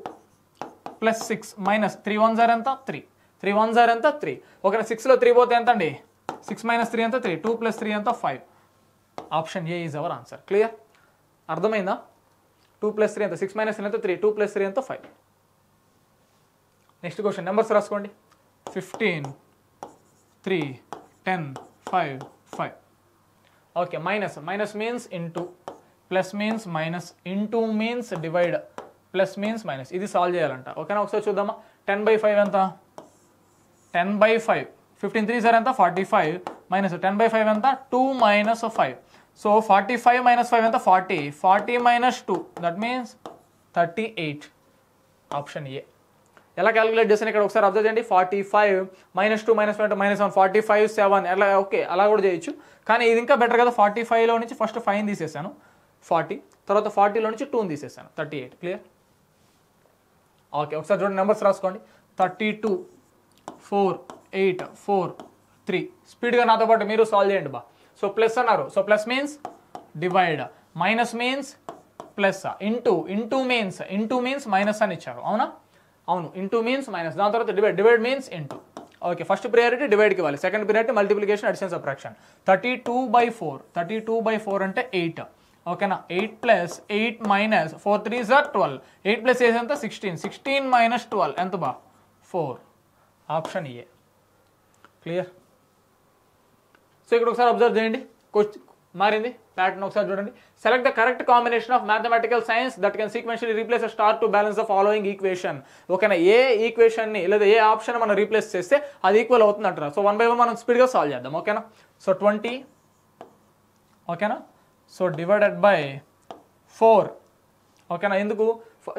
plus 6 minus 3 1s are ఎంత? 3. 3 1s are ఎంత? 3. Okay, 6లో 3 పోతే ఎంత అండి? 6 - 3 ఎంత? 3. 2 + 3 ఎంత? 5. Option A is our answer. Clear? అర్థమైందా? 2 + 3 ఎంత? 6 - 3 ఎంత? 3. 2 + 3 ఎంత? 5. Next question. నెంబర్స్ రాసుకోండి. 15, 3, 10, 5, 5. Okay, minus. Minus means into, plus means minus, into means divide, plus means minus. ఇది సాల్వ్ చేయాలంట. ఓకేనా? ఒకసారి చూద్దామా. 10/5 ఎంత? 10/5. 15 3s are ఎంత? 45. మైనస్ 10/5 ఎంత? 2 - 5. సో 45 - 5 ఎంత? 40. 40 - 2 దట్ మీన్స్ 38. Option A. ఎలా క్యాలిక్యులేట్ చేస్తాను ఇక్కడ ఒకసారి అబ్జర్వ్ చేయండి. 45 - 2 - 5 అంటే -1. 45 7 ఎలా? ఓకే, అలా కూడా చేయొచ్చు, కానీ ఇది ఇంకా బెటర్ కదా. 45లో నుంచి ఫస్ట్ 5 తీసేసాను, 40. తర్వాత 40లో నుంచి 2 తీసేసాను, 38. క్లియర్? ఓకే, ఒకసారి చూడండి. నెంబర్స్ రాసుకోండి. 32, 4, 8, 4, 3. స్పీడ్గా నాతో పాటు మీరు సాల్వ్ చేయండి బా. సో ప్లస్ అన్నారు. So plus means divide. Minus means plus. Into means minus అని ఇచ్చారు. అవునా? అవును, ఇంటూ మీన్స్ మైనస్. దాని తర్వాత divide. Divide means into. Okay, first priority డివైడ్కి ఇవ్వాలి. Second priority multiplication, addition, subtraction. 32/4. 32/4 అంటే 8. ఓకేనా? 8 + 8 - 4 3s are 12. 8 + 8 ఎంత? 16. 16 - 12 ఎంత బా? 4. Option A. క్లియర్? సో ఇక్కడ ఒకసారి అబ్జర్వ్ చేయండి. మారింది ప్యాటర్న్. ఒకసారి చూడండి. Select the correct combination of mathematical science that can sequentially replace a star to balance the following equation. ఓకేనా? ఏ ఈక్వేషన్ని లేదా ఏ ఆప్షన్ మనం రీప్లేస్ చేస్తే అది ఈక్వల్ అవుతుంది అంటారు. సో 1 by 1 మనం స్పీడ్గా సాల్వ్ చేద్దాం. ఓకేనా? సో 20. ఓకేనా? So divided by 4. ఓకేనా? ఎందుకు?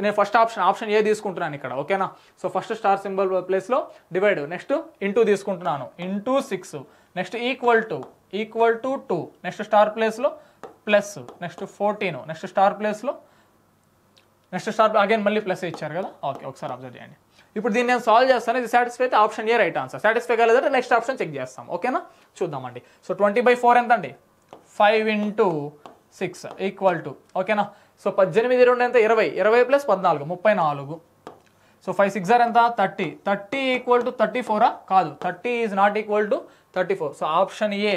నేను ఫస్ట్ ఆప్షన్ ఏ తీసుకుంటున్నాను ఇక్కడ. ఓకేనా? సో ఫస్ట్ స్టార్ సింబల్ ప్లేస్లో డివైడ్, నెక్స్ట్ ఇంటూ తీసుకుంటున్నాను. Into 6, next equal to 2, next star ప్లేస్లో ప్లస్, నెక్స్ట్ 14, నెక్స్ట్ స్టార్ ప్లేస్లో, నెక్స్ట్ స్టార్ అగైన్ మళ్ళీ ప్లస్ ఇచ్చారు కదా. ఓకే, ఒకసారి అబ్జర్వ్ చేయండి. ఇప్పుడు దీన్ని నేను సాల్వ్ చేస్తాను. ఇది సాటిస్ఫై అయితే option A right answer. Satisfy కాలేదంటే నెక్స్ట్ ఆప్షన్ చెక్ చేస్తాం. ఓకేనా? చూద్దామండి. సో 20/4 ఎంత అండి? 5 into 6 ఈక్వల్ టు. ఓకేనా? సో 18 2 ఎంత? 20. 20 + 14 34. సో 5 6 are ఎంత? 30. 30 ఈక్వల్ టు 34 కాదు. 30 is not equal to 34. So option A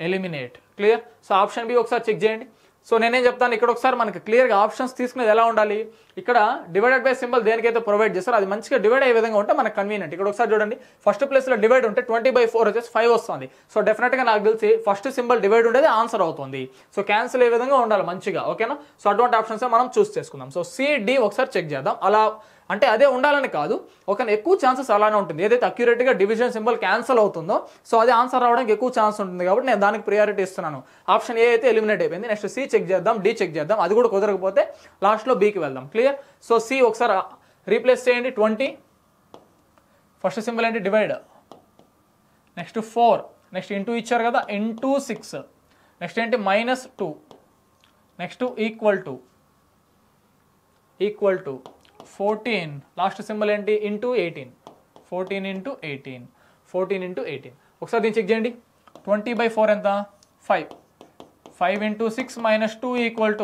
eliminate. Clear? So option B ఒకసారి చెక్ చేయండి. సో నేనేం చెప్తాను ఇక్కడ ఒకసారి మనకి క్లియర్గా ఆప్షన్స్ తీసుకునేది ఎలా ఉండాలి? ఇక్కడ డివైడెడ్ బై సింబల్ దేనికైతే ప్రొవైడ్ చేస్తారో అది మంచిగా డివైడ్ అయ్యే విధంగా ఉంటే మనకు కన్వీనియంట్. ఇక్కడ ఒకసారి చూడండి, ఫస్ట్ ప్లేస్లో డివైడ్ ఉంటే 20/4 వచ్చేసి 5 వస్తుంది. సో డెఫినెట్గా నాకు తెలిసి ఫస్ట్ సింబల్ డివైడ్ ఉండేది ఆన్సర్ అవుతుంది. సో క్యాన్సిల్ అయ్యే విధంగా ఉండాలి మంచిగా, ఓకేనా. సో అటువంటి ఆప్షన్స్ మనం చూస్ చేసుకుందాం. సో CD ఒకసారి చెక్ చేద్దాం. అలా అంటే అదే ఉండాలని కాదు, ఒక ఎక్కువ ఛాన్సెస్ అలానే ఉంటుంది. ఏదైతే అక్యురేట్గా డివిజన్ సింబల్ క్యాన్సిల్ అవుతుందో సో అది ఆన్సర్ రావడానికి ఎక్కువ ఛాన్స్ ఉంటుంది కాబట్టి నేను దానికి ప్రియారిటీ ఇస్తున్నాను. ఆప్షన్ ఏ అయితే ఎలిమినేట్ అయిపోయింది. నెక్స్ట్ C చెక్ చేద్దాం, D చెక్ చేద్దాం. అది కూడా కుదరకపోతే లాస్ట్లో Bకి వెళ్దాం. క్లియర్. సో C ఒకసారి రీప్లేస్ చేయండి. 20 ఫస్ట్ సింబల్ ఏంటి డివైడ్, నెక్స్ట్ 4, నెక్స్ట్ ఇంటూ ఇచ్చారు కదా ఇంటూ 6, నెక్స్ట్ ఏంటి -2, next equal to 14, last symbol ఏంటి ఇంటూ 18, 14 × 18, 14 × 18. ఒకసారి దీన్ని చెక్ చేయండి. 20/4 ఎంత 5, 5 × 6 -2 =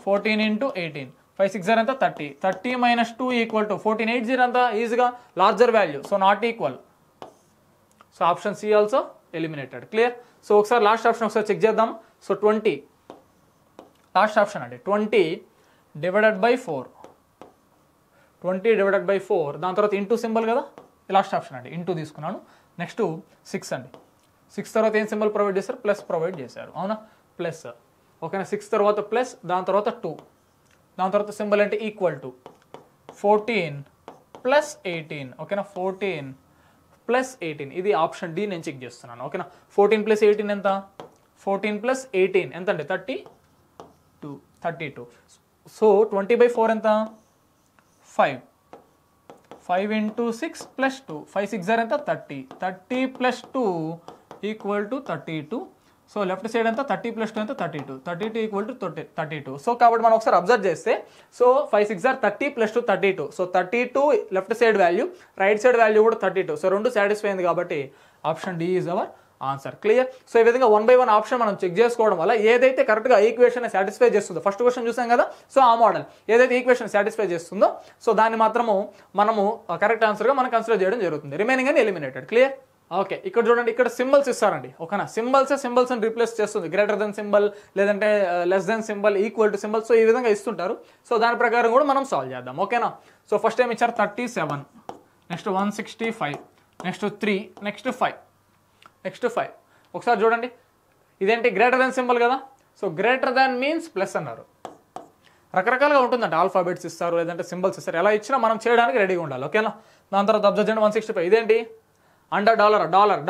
14 × 18, 5 6 ఎంత 30, 30 - 2 = 14, 8 0 ఎంత ఈజీగా larger value, so not equal. So option C also eliminated. Clear. So ఒకసారి లాస్ట్ ఆప్షన్ ఒకసారి చెక్ చేద్దాం. సో 20 లాస్ట్ ఆప్షన్ అండి, 20 డివైడెడ్ బై 4, 20 డివైడెడ్ బై 4, దాని తర్వాత ఇంటూ సింబల్ కదా లాస్ట్ ఆప్షన్ అండి, ఇంటూ తీసుకున్నాను. నెక్స్ట్ 6 అండి, 6 తర్వాత ఏం సింబల్ ప్రొవైడ్ చేశారు, ప్లస్ ప్రొవైడ్ చేశారు, అవునా, ప్లస్. ఓకేనా, 6 తర్వాత ప్లస్, దాని తర్వాత 2, దాని తర్వాత సింబల్ అంటే ఈక్వల్ టు 14 + 18, ఓకేనా, 14 + 18. ఇది ఆప్షన్ D నేను చెక్ చేస్తున్నాను. ఓకేనా, 14 + 18 ఎంత, 14 + 18 ఎంత అండి 32. సో 20/4 ఎంత 5, 5 × 6 + 2, 5 6 ఎంత 30, 30 + 2 = 32. సో లెఫ్ట్ సైడ్ ఎంత 30 + 2 ఎంత 32, 32 = 32. సో కాబట్టి మనం ఒకసారి అబ్జర్వ్ చేస్తే so 5 6 30 + 2 32. So 32 left side value, right side value కూడా 32. సో రెండు సాటిస్ఫై అయింది కాబట్టి option D is our answer. Clear. So ఈ విధంగా 1 by 1 ఆప్షన్ మనం చెక్ చేసుకోవడం వల్ల ఏదైతే కరెక్ట్గా ఈక్వేషన్ సాటిస్ఫై చేస్తుందో, ఫస్ట్ క్వశ్చన్ చూసాం కదా, సో ఆ మోడల్ ఏదైతే ఈక్వేషన్ సాటిస్ఫై చేస్తుందో సో దాన్ని మాత్రము మనము కరెక్ట్ ఆన్సర్గా మనం కన్సిడర్ చేయడం జరుగుతుంది. రిమైనింగ్ అని ఎలిమినేటెడ్. క్లియర్. ఓకే, ఇక్కడ చూడండి, ఇక్కడ సింబల్స్ ఇస్తారండి. ఓకేనా, సింబల్స్ అని రీప్లేస్ చేస్తుంది. గ్రేటర్ దెన్ సింబల్, లేదంటే less than symbol, equal to symbol, so ఈ విధంగా ఇస్తుంటారు. సో దాని ప్రకారం కూడా మనం సాల్వ్ చేద్దాం. ఓకేనా. సో ఫస్ట్ టైం ఇచ్చారు 37, నెక్స్ట్ 165, నెక్స్ట్ 3, నెక్స్ట్ 5, నెక్స్ట్ 5. ఒకసారి చూడండి, ఇదేంటి గ్రేటర్ దెన్ సింబల్ కదా, so greater then means plus అన్నారు. రకరకాలుగా ఉంటుందంట, ఆల్ఫాబెట్స్ ఇస్తారు లేదంటే సింబల్స్ ఇస్తారు, ఎలా ఇచ్చినా మనం చేయడానికి రెడీగా ఉండాలి. ఓకేనా. దాని తర్వాత అబ్జర్వ్ చేయండి 165, ఇదేంటి అండర్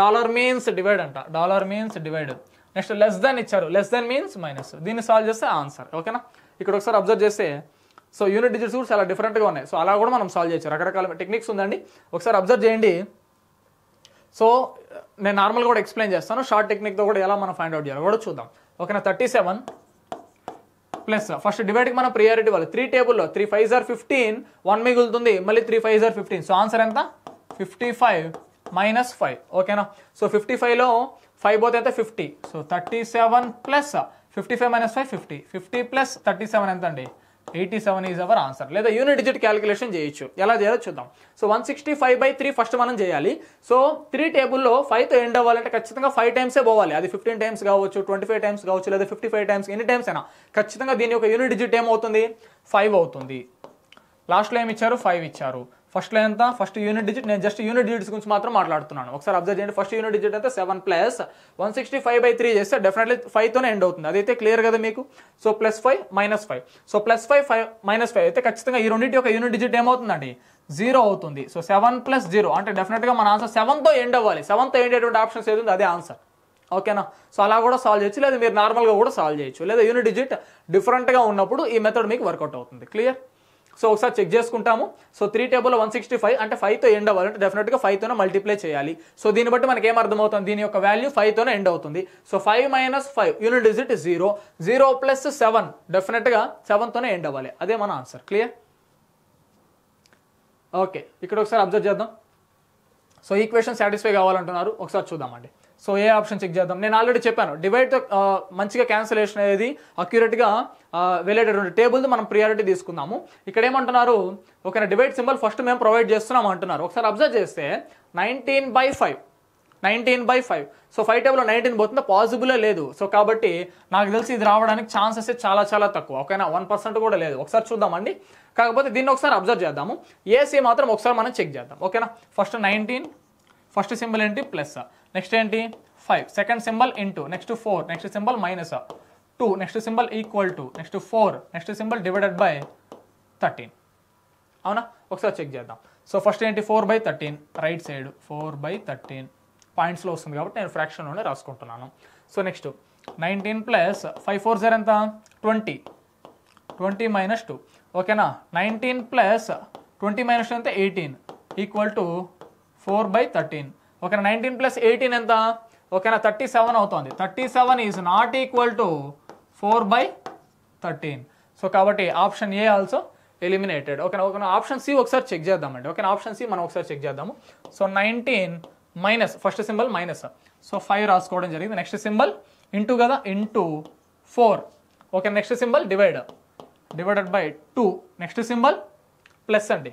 డాలర్ మీన్స్ డివైడ్ అంట, dollar means divide. Next less than ఇచ్చారు, లెస్ దెన్ మీన్స్ మైనస్. దీన్ని సాల్వ్ చేస్తే ఆన్సర్. ఓకేనా. ఇక్కడ ఒకసారి అబ్జర్వ్ చేస్తే సో యూనిట్ డిజిట్స్ కూడా చాలా డిఫరెంట్గా ఉన్నాయి. సో అలా కూడా మనం సాల్వ్ చేయొచ్చు, రకరకాల టెక్నిక్స్ ఉందండి. ఒకసారి అబ్జర్వ్ చేయండి. సో నేను నార్మల్గా కూడా ఎక్స్ప్లెయిన్ చేస్తాను, షార్ట్ టెక్నిక్తో కూడా ఎలా మనం ఫైండ్ అవుట్ చేయాలి కూడా చూద్దాం. ఓకేనా. 37 ప్లస్ ఫస్ట్ డివైడ్కి మనం ప్రియారిటీ ఇవ్వాలి. 3 టేబుల్లో 3 5s are 15, 1 మిగులుతుంది, మళ్ళీ 3 5s are 15. సో ఆన్సర్ ఎంత 55 - 5. ఓకేనా. సో 55లో 5 పోతే ఎంత 50. సో 37 + 55 - 5 50. 50 + 37 ఎంత అండి 87 ఈజ్ అవర్ ఆన్సర్. లేదా యూనిట్ డిజిట్ క్యాలిక్యులేషన్ చేయొచ్చు. ఎలా చేయాలో చూద్దాం. సో 165/3 ఫస్ట్ మనం చేయాలి. సో 3 టేబుల్లో 5తో ఎండ్ అవ్వాలంటే ఖచ్చితంగా 5 టైమ్సే పోవాలి. అది 15 టైమ్స్ కావచ్చు, 25 టైమ్స్ కావచ్చు, లేదా 55 టైమ్స్, ఎన్ని టైమ్స్ అయినా ఖచ్చితంగా దీని యొక్క యూనిట్ డిజిట్ ఏమవుతుంది 5 అవుతుంది. లాస్ట్లో ఏమి ఇచ్చారు 5 ఇచ్చారు. ఫస్ట్లో ఎంత ఫస్ట్ యూనిట్ డిజిట్, నేను జస్ట్ యూనిట్ డిజిట్స్ గురించి మాత్రం మాట్లాడుతున్నాను. ఒకసారి అబ్జర్వ్ చేయండి. ఫస్ట్ యూనిట్ డిజిట్ అయితే 7 + 165/3 చేస్తే డెఫినెట్లీ 5తోనే ఎండ్ అవుతుంది. అదైతే క్లియర్ కదా మీకు. సో +5 - 5. సో +5 - 5 అయితే ఖచ్చితంగా ఈ రెండింటి యొక్క యూనిట్ డిజిట్ ఏమవుతుందండి 0 అవుతుంది. సో 7 + 0 అంటే డెఫినెట్గా మన ఆన్సర్ 7తో ఎండ్ అవ్వాలి. 7తో ఎండ్ అయ్యేటువంటి ఆప్షన్స్ ఏది ఉంది అదే ఆన్సర్. ఓకేనా. సో అలా కూడా సాల్వ్ చేయొచ్చు, లేదా మీరు నార్మల్గా కూడా సాల్వ్ చేయొచ్చు, లేదా యూనిట్ డిజిట్ డిఫరెంట్గా ఉన్నప్పుడు ఈ మెథడ్ మీకు వర్కౌట్ అవుతుంది. క్లియర్. సో ఒకసారి చెక్ చేసుకుంటాము. సో 3 టేబుల్లో 165 అంటే 5తో ఎండ్ అవ్వాలంటే డెఫినెట్గా 5తోనే మల్టిప్లై చేయాలి. సో దీన్ని బట్టి మనకి ఏం అర్థమవుతుంది, దీని యొక్క వాల్యూ 5తోనే ఎండ్ అవుతుంది. సో 5 - 5 యూనిట్ డిజిట్ 0, 0 + 7 డెఫినెట్గా 7తోనే ఎండ్ అవ్వాలి. అదే మన ఆన్సర్. క్లియర్. ఓకే, ఇక్కడ ఒకసారి అబ్జర్వ్ చేద్దాం. సో ఈక్వేషన్ సాటిస్ఫై కావాలంటున్నారు, ఒకసారి చూద్దామండి. సో ఏ ఆప్షన్ చెక్ చేద్దాం. నేను ఆల్రెడీ చెప్పాను డివైడ్తో మంచిగా క్యాన్సిలేషన్ అనేది అక్యురేట్గా వెళ్ళేటటువంటి టేబుల్ది మనం ప్రియారిటీ తీసుకుందాము. ఇక్కడ ఏమంటున్నారు, ఒక డివైడ్ సింబల్ ఫస్ట్ మేము ప్రొవైడ్ చేస్తున్నాం అంటున్నారు. ఒకసారి అబ్జర్వ్ చేస్తే 19/5 19/5. సో 5 టేబుల్లో 19 పోతుందో పాసిబులే లేదు. సో కాబట్టి నాకు తెలిసి ఇది రావడానికి ఛాన్సెస్ చాలా చాలా తక్కువ. ఓకేనా, 1% కూడా లేదు. ఒకసారి చూద్దామండి. కాకపోతే దీన్ని ఒకసారి అబ్జర్వ్ చేద్దాము. ఏసీ మాత్రం ఒకసారి మనం చెక్ చేద్దాం. ఓకేనా, ఫస్ట్ 19, ఫస్ట్ సింబల్ ఏంటి ప్లస్, నెక్స్ట్ ఏంటి 5, second symbol into, next 4, next symbol minus 2, next symbol equal to, next 4, next symbol divided by 13. అవునా, ఒకసారి చెక్ చేద్దాం. సో ఫస్ట్ ఏంటి 4/13 రైట్ సైడ్ 4/13 పాయింట్స్లో వస్తుంది కాబట్టి నేను ఫ్రాక్షన్లోనే రాసుకుంటున్నాను. సో నెక్స్ట్ 19 ప్లస్ 5 4 0 ఎంత 20, 20 మైనస్ 2. ఓకేనా, 19 ప్లస్ 20 మైనస్ 2 ఎంత 18 ఈక్వల్ టు 4/13. ఓకేనా, 19 ప్లస్ 18 ఎంత, ఓకేనా 37 అవుతుంది. 37 is not equal to 4/13. So కాబట్టి ఆప్షన్ ఏ ఆల్సో ఎలిమినేటెడ్. ఓకేనా, ఓకేనా, ఆప్షన్ సి ఒకసారి చెక్ చేద్దామండి. ఓకేనా, ఆప్షన్ సి మనం ఒకసారి చెక్ చేద్దాము. So 19 minus first symbol minus, so 5 రాసుకోవడం జరిగింది. నెక్స్ట్ సింబల్ ఇంటూ కదా, into 4. Okay, next symbol divided by 2, next symbol plus అండి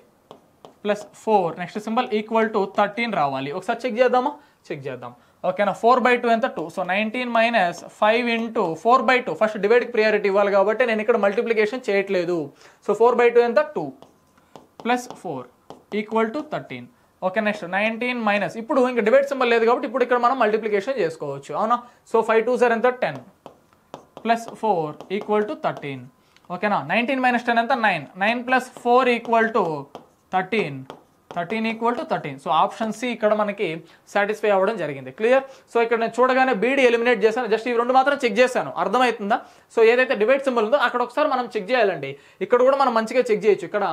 plus 4, next symbol equal to 13 రావాలి. ఒకసారి చెక్ చేద్దామా, చెక్ చేద్దాం. ఓకేనా, 4/2 ఎంత 2. So 19 minus 5 into 4/2. ఫస్ట్ డివైడ్కి ప్రియారిటీ ఇవ్వాలి కాబట్టి నేను ఇక్కడ మల్టిప్లికేషన్ చేయట్లేదు. సో 4/2 ఎంత 2 plus 4 equal to 13. Okay, next 19 minus, ఇప్పుడు ఇంకా డివైడ్ సింబల్ లేదు కాబట్టి ఇప్పుడు ఇక్కడ మనం మల్టిప్లికేషన్ చేసుకోవచ్చు. అవునా, సో 5 2 0 ఎంత 10 ప్లస్ 4 ఈక్వల్ టు 13. ఓకేనా, 19 మైనస్ 10 ఎంత 9, 9 plus 4 equal to 13, 13 equal to 13. So option C ఇక్కడ మనకి సాటిస్ఫై అవ్వడం జరిగింది. క్లియర్. సో ఇక్కడ నేను చూడగానే బీడీ ఎలిమినేట్ చేశాను, జస్ట్ ఈ రెండు మాత్రం చెక్ చేశాను. అర్థమవుతుందా? సో ఏదైతే డివైడ్ సింబల్ ఉందో అక్కడ ఒకసారి మనం చెక్ చేయాలండి. ఇక్కడ కూడా మనం మంచిగా చెక్ చేయొచ్చు. ఇక్కడ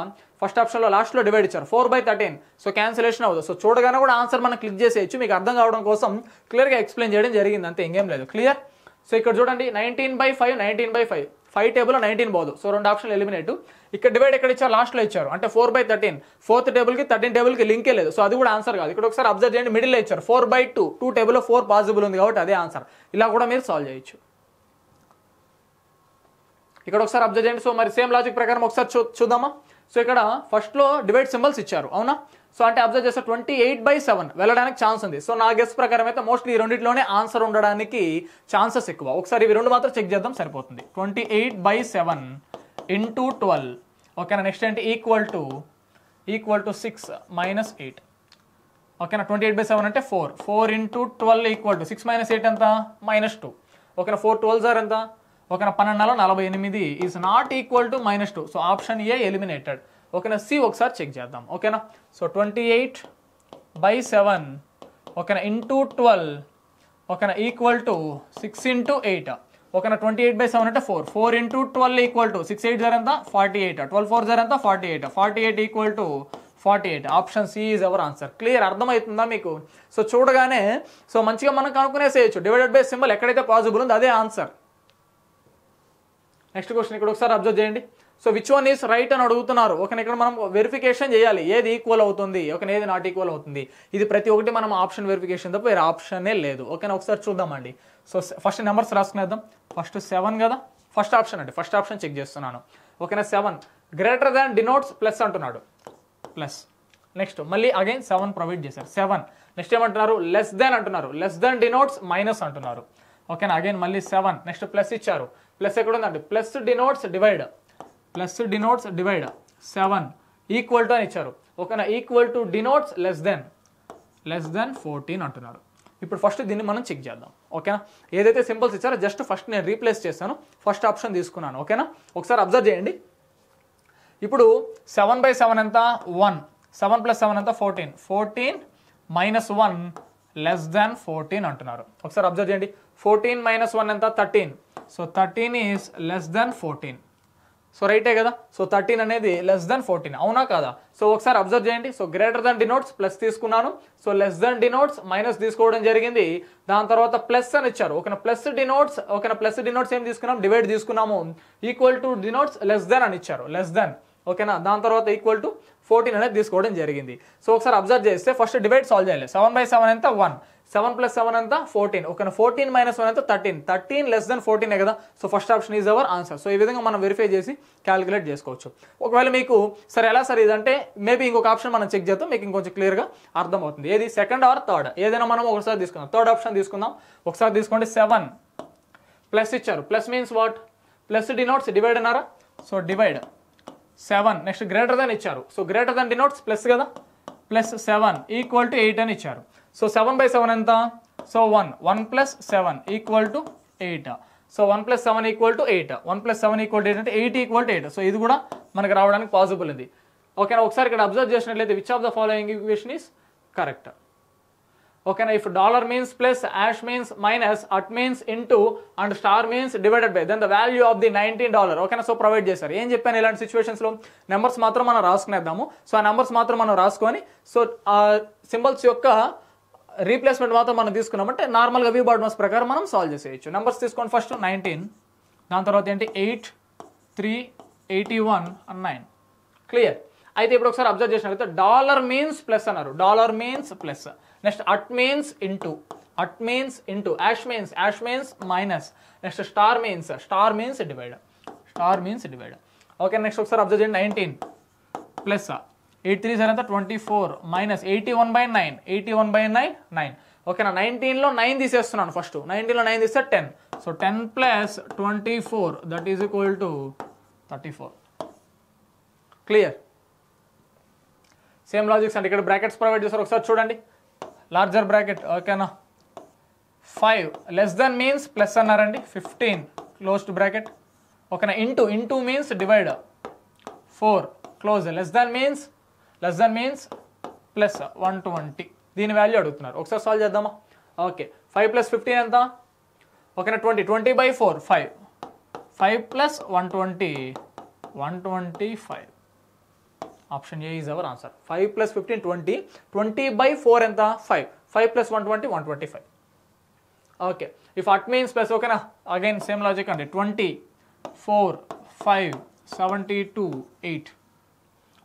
ఫస్ట్ ఆప్షన్లో లాస్ట్లో డివైడ్ ఇచ్చారు 4/13. సో క్యాన్సిలేషన్ అవ్వదు. సో చూడగానే కూడా ఆన్సర్ మనం క్లిక్ చేసేయచ్చు. మీకు అర్థం కావడం కోసం క్లియర్గా ఎక్స్ప్లెయిన్ చేయడం జరిగింది, అంతే, ఇంకేం లేదు. క్లియర్. సో ఇక్కడ చూడండి 19/5, 19/5, 5 టేబుల్లో 19 పోదు. సో రెండు ఆప్షన్లు ఎలిమినేట్. ఇక్కడ డివైడ్ ఎక్కడ ఇచ్చారు, లాస్ట్లో ఇచ్చారు, అంటే 4/13. 4th టేబుల్కి 13 టేబుల్కి లింకే లేదు. సో అది కూడా ఆన్సర్ కాదు. ఇక్కడ ఒకసారి అబ్జర్వ్ చేయండి, మిడిల్లో ఇచ్చారు 4/2. 2 టేబుల్లో 4 పాసిబుల్ ఉంది కాబట్టి అదే ఆన్సర్. ఇలా కూడా మీరు సాల్వ్ చేయొచ్చు. ఇక్కడ ఒకసారి అబ్జర్వ్ చేయండి. సో మరి సేమ్ లాజిక్ ప్రకారం ఒకసారి చూద్దామా. సో ఇక్కడ ఫస్ట్లో డివైడ్ సింబల్స్ ఇచ్చారు, అవునా. సో అంటే అబ్జర్వ్ చేస్తే 28/7 వెళ్ళడానికి ఛాన్స్ ఉంది. సో నా గెస్ ప్రకారం అయితే మోస్ట్లీ ఈ రెండింటిలోనే ఆన్సర్ ఉండడానికి ఛాన్సెస్ ఎక్కువ. ఒకసారి ఇవి రెండు మాత్రం చెక్ చేద్దాం, సరిపోతుంది. 28/7 ఇంటూ 12. ఓకేనా, నెక్స్ట్ ఏంటి ఈక్వల్ టు 6 మైనస్ 8. ఓకేనా, 28/7 అంటే 4. 4 ఇంటూ 12 ఈక్వల్ టు 6 మైనస్ 8 ఎంత -2. ఓకేనా, 4 12 ఎంత, ఓకేనా 12 48 is not equal to -2. So option A eliminated. ఓకేనా, సి ఒకసారి చెక్ చేద్దాం. ఓకేనా, సో 28/7 ఓకేనా ఇంటూ 12 ఓకేనా ఈక్వల్ టు 6 ఇంటూ 8. ఓకేనా, 28/7 అంటే 4. 4 ఇంటూ 12 ఈక్వల్ టు 6 8 ఎంత 48. 12 4 ఎంత 48. 48 equal to 48. Option C is our answer. Clear. అర్థమవుతుందా మీకు? సో చూడగానే సో మంచిగా మనం కనుక్కునేసేయచ్చు. డివైడెడ్ బై సింబల్ ఎక్కడైతే పాసిబుల్ ఉందో అదే ఆన్సర్. నెక్స్ట్ క్వశ్చన్ ఇక్కడ ఒకసారి అబ్జర్వ్ చేయండి. So which one is right అని అడుగుతున్నారు. ఓకే, ఇక్కడ మనం వెరిఫికేషన్ చేయాలి, ఏది ఈక్వల్ అవుతుంది, ఓకే ఏది నాట్ ఈక్వల్ అవుతుంది. ఇది ప్రతి ఒక్కటి మనం ఆప్షన్ వెరిఫికేషన్ తప్ప వేరే ఆప్షనే లేదు. ఓకేనా, ఒకసారి చూద్దామండి. సో ఫస్ట్ నెంబర్స్ రాసుకునేద్దాం. ఫస్ట్ 7 కదా, ఫస్ట్ ఆప్షన్ అండి, ఫస్ట్ ఆప్షన్ చెక్ చేస్తున్నాను. ఓకేనా, 7 గ్రేటర్ దాన్ డినోట్స్ ప్లస్ అంటున్నాడు, ప్లస్. నెక్స్ట్ మళ్ళీ అగైన్ 7 ప్రొవైడ్ చేశారు. 7 నెక్స్ట్ ఏమంటున్నారు, లెస్ దాన్ అంటున్నారు, లెస్ దాన్ డినోట్స్ మైనస్ అంటున్నారు. ఓకేనా, అగైన్ మళ్ళీ 7 నెక్స్ట్ ప్లస్ ఇచ్చారు. ప్లస్ ఎక్కడ ఉందండి, plus denotes divide, plus denotes divide 7 equal to అని ఇచ్చారు. ఓకేనా, equal to denotes less than 14 అంటున్నారు. ఇప్పుడు ఫస్ట్ దీన్ని మనం చెక్ చేద్దాం. ఓకేనా, ఏదైతే సింబల్స్ ఇచ్చారో జస్ట్ ఫస్ట్ నేను రీప్లేస్ చేశాను, ఫస్ట్ ఆప్షన్ తీసుకున్నాను. ఓకేనా, ఒకసారి అబ్జర్వ్ చేయండి. ఇప్పుడు 7/7 ఎంత 1, 7 + 7 ఎంత 14. 14 - 1 లెస్ దాన్ 14 అంటున్నారు. ఒకసారి అబ్జర్వ్ చేయండి. 14 - 1 ఎంత 13. So 13 is less than 14. So రైటే కదా. సో 13 అనేది లెస్ దాన్ 14, అవునా కాదా? సో ఒకసారి అబ్జర్వ్ చేయండి. So greater than denotes plus తీసుకున్నాను. So less than denotes minus తీసుకోవడం జరిగింది. దాని తర్వాత ప్లస్ అని ఇచ్చారు. ఓకేనా, ప్లస్ డినోట్స్, ఓకేనా ప్లస్ డినోట్స్ ఏం తీసుకున్నాం, డివైడ్ తీసుకున్నాము. Equal to denotes less than అని ఇచ్చారు, లెస్ దాన్. ఓకేనా, దాని తర్వాత ఈక్వల్ టు 14 అనేది తీసుకోవడం జరిగింది. సో ఒకసారి అబ్జర్వ్ చేస్తే ఫస్ట్ డివైడ్ సాల్వ్ చేయాలి. 7/7 ఎంత 1, 7 + 7 ఎంత 14. ఓకేనా 14 - 1 ఎంత 13. 13 < 14 కదా. So first option is our answer. So ఈ విధంగా మనం వెరిఫై చేసి క్యాలిక్యులేట్ చేసుకోవచ్చు. ఒకవేళ మీకు సరే ఎలా సార్ ఇదంటే మేబీ ఇంకొక ఆప్షన్ మనం చెక్ చేద్దాం, మీకు ఇంకొంచెం క్లియర్గా అర్థమవుతుంది. ఏది సెకండ్ ఆర్ థర్డ్ ఏదైనా మనం ఒకసారి తీసుకుందాం. థర్డ్ ఆప్షన్ తీసుకుందాం. ఒకసారి తీసుకోండి. 7 ప్లస్ ఇచ్చారు. Plus means what? Plus denotes divide అన్నారా. So divide 7 next greater than ఇచ్చారు. So greater than denotes plus కదా. ప్లస్ 7 = 8 అని ఇచ్చారు. సో 7/7 ఎంత? సో 1 + 7 = 8. సో 1 + 7 = 8. 1 + 7 = 8 అంటే 8 = 8. సో ఇది కూడా మనకు రావడానికి పాసిబుల్ ఉంది. ఓకేనా ఒకసారి ఇక్కడ అబ్జర్వ్ చేసినట్లయితే which of the following equation is correct? ఓకేనా if dollar means plus, ash means minus, at means into and star means divided by then the value of the $19. ఓకేనా సో ప్రొవైడ్ చేశారు. ఏం చెప్పాను ఇలాంటి సిచ్యువేషన్స్లో నెంబర్స్ మాత్రం మనం రాసుకునేద్దాము. సో ఆ నెంబర్స్ మాత్రం మనం రాసుకొని సో ఆ సింబల్స్ యొక్క రీప్లేస్మెంట్ మాత్రం మనం తీసుకున్నామంటే నార్మల్గా వి బార్డ్ మాస్ ప్రకారం మనం సాల్వ్ చేసేయచ్చు. నెంబర్స్ తీసుకోండి. ఫస్ట్ 19, దాని తర్వాత ఏంటి 8, 3, 81 and 9. క్లియర్. అయితే ఇప్పుడు ఒకసారి అబ్జర్వ్ చేసినట్లయితే డాలర్ మీన్స్ ప్లస్ అన్నారు. Dollar means plus. Next at means into. At means into. Hash means minus. Next star means divide. Star means divide. Okay next ఒకసారి అబ్జర్వ్ చేయండి. 19 ప్లస్ 8 3 ఎంత 24 మైనస్ 81/9. 81/9 9. ఓకేనా 19లో 9 తీసేస్తున్నాను. ఫస్ట్ 19లో 9 తీస్తే 10. So 10 + 24 that is equal to 34. Clear. Same logics అంటే ఇక్కడ brackets provide చేస్తారు. ఒకసారి చూడండి. లార్జర్ బ్రాకెట్ ఓకేనా 5 < మీన్స్ ప్లస్ అన్నారండి. 15 క్లోజ్డ్ బ్రాకెట్. ఓకేనా into means divide. 4 close. Less than means plus 120. దీని వాల్యూ అడుగుతున్నారు. ఒకసారి సాల్వ్ చేద్దామా. ఓకే 5 + 15 ఎంత? ఓకేనా 20/4 5. 5 + 120 125. Option A is our answer. 5 + 15 20. 20/4 ఎంత? 5. 5 + 120 125. Okay if at means plus. ఓకేనా అగైన్ సేమ్ లాజిక్ అండి. 20 4 5 72 8.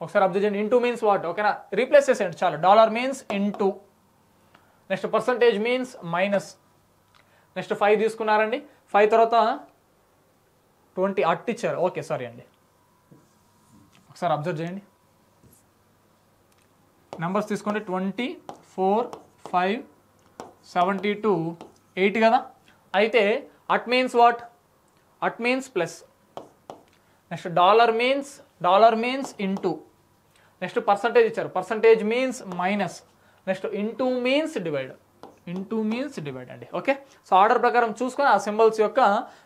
ఒకసారి అబ్జర్వ్ చేయండి. Into means what? ఓకేనా రీప్లేస్ చేసేయండి చాలు. Dollar means into. Next percentage means minus. Next 5 తీసుకున్నారండి. 5 తర్వాత 20 అట్ ఇచ్చారు. ఓకే సారీ అండి. ఒకసారి అబ్జర్వ్ చేయండి. నెంబర్స్ తీసుకోండి. 20 4 5 72 8 కదా. అయితే at means what? At means plus. Next dollar means into. Next percentage ఇచ్చారు. Percentage means minus. Next into means divide అండి. ఓకే సో ఆర్డర్ ప్రకారం చూసుకొని ఆ సింబల్స్ యొక్క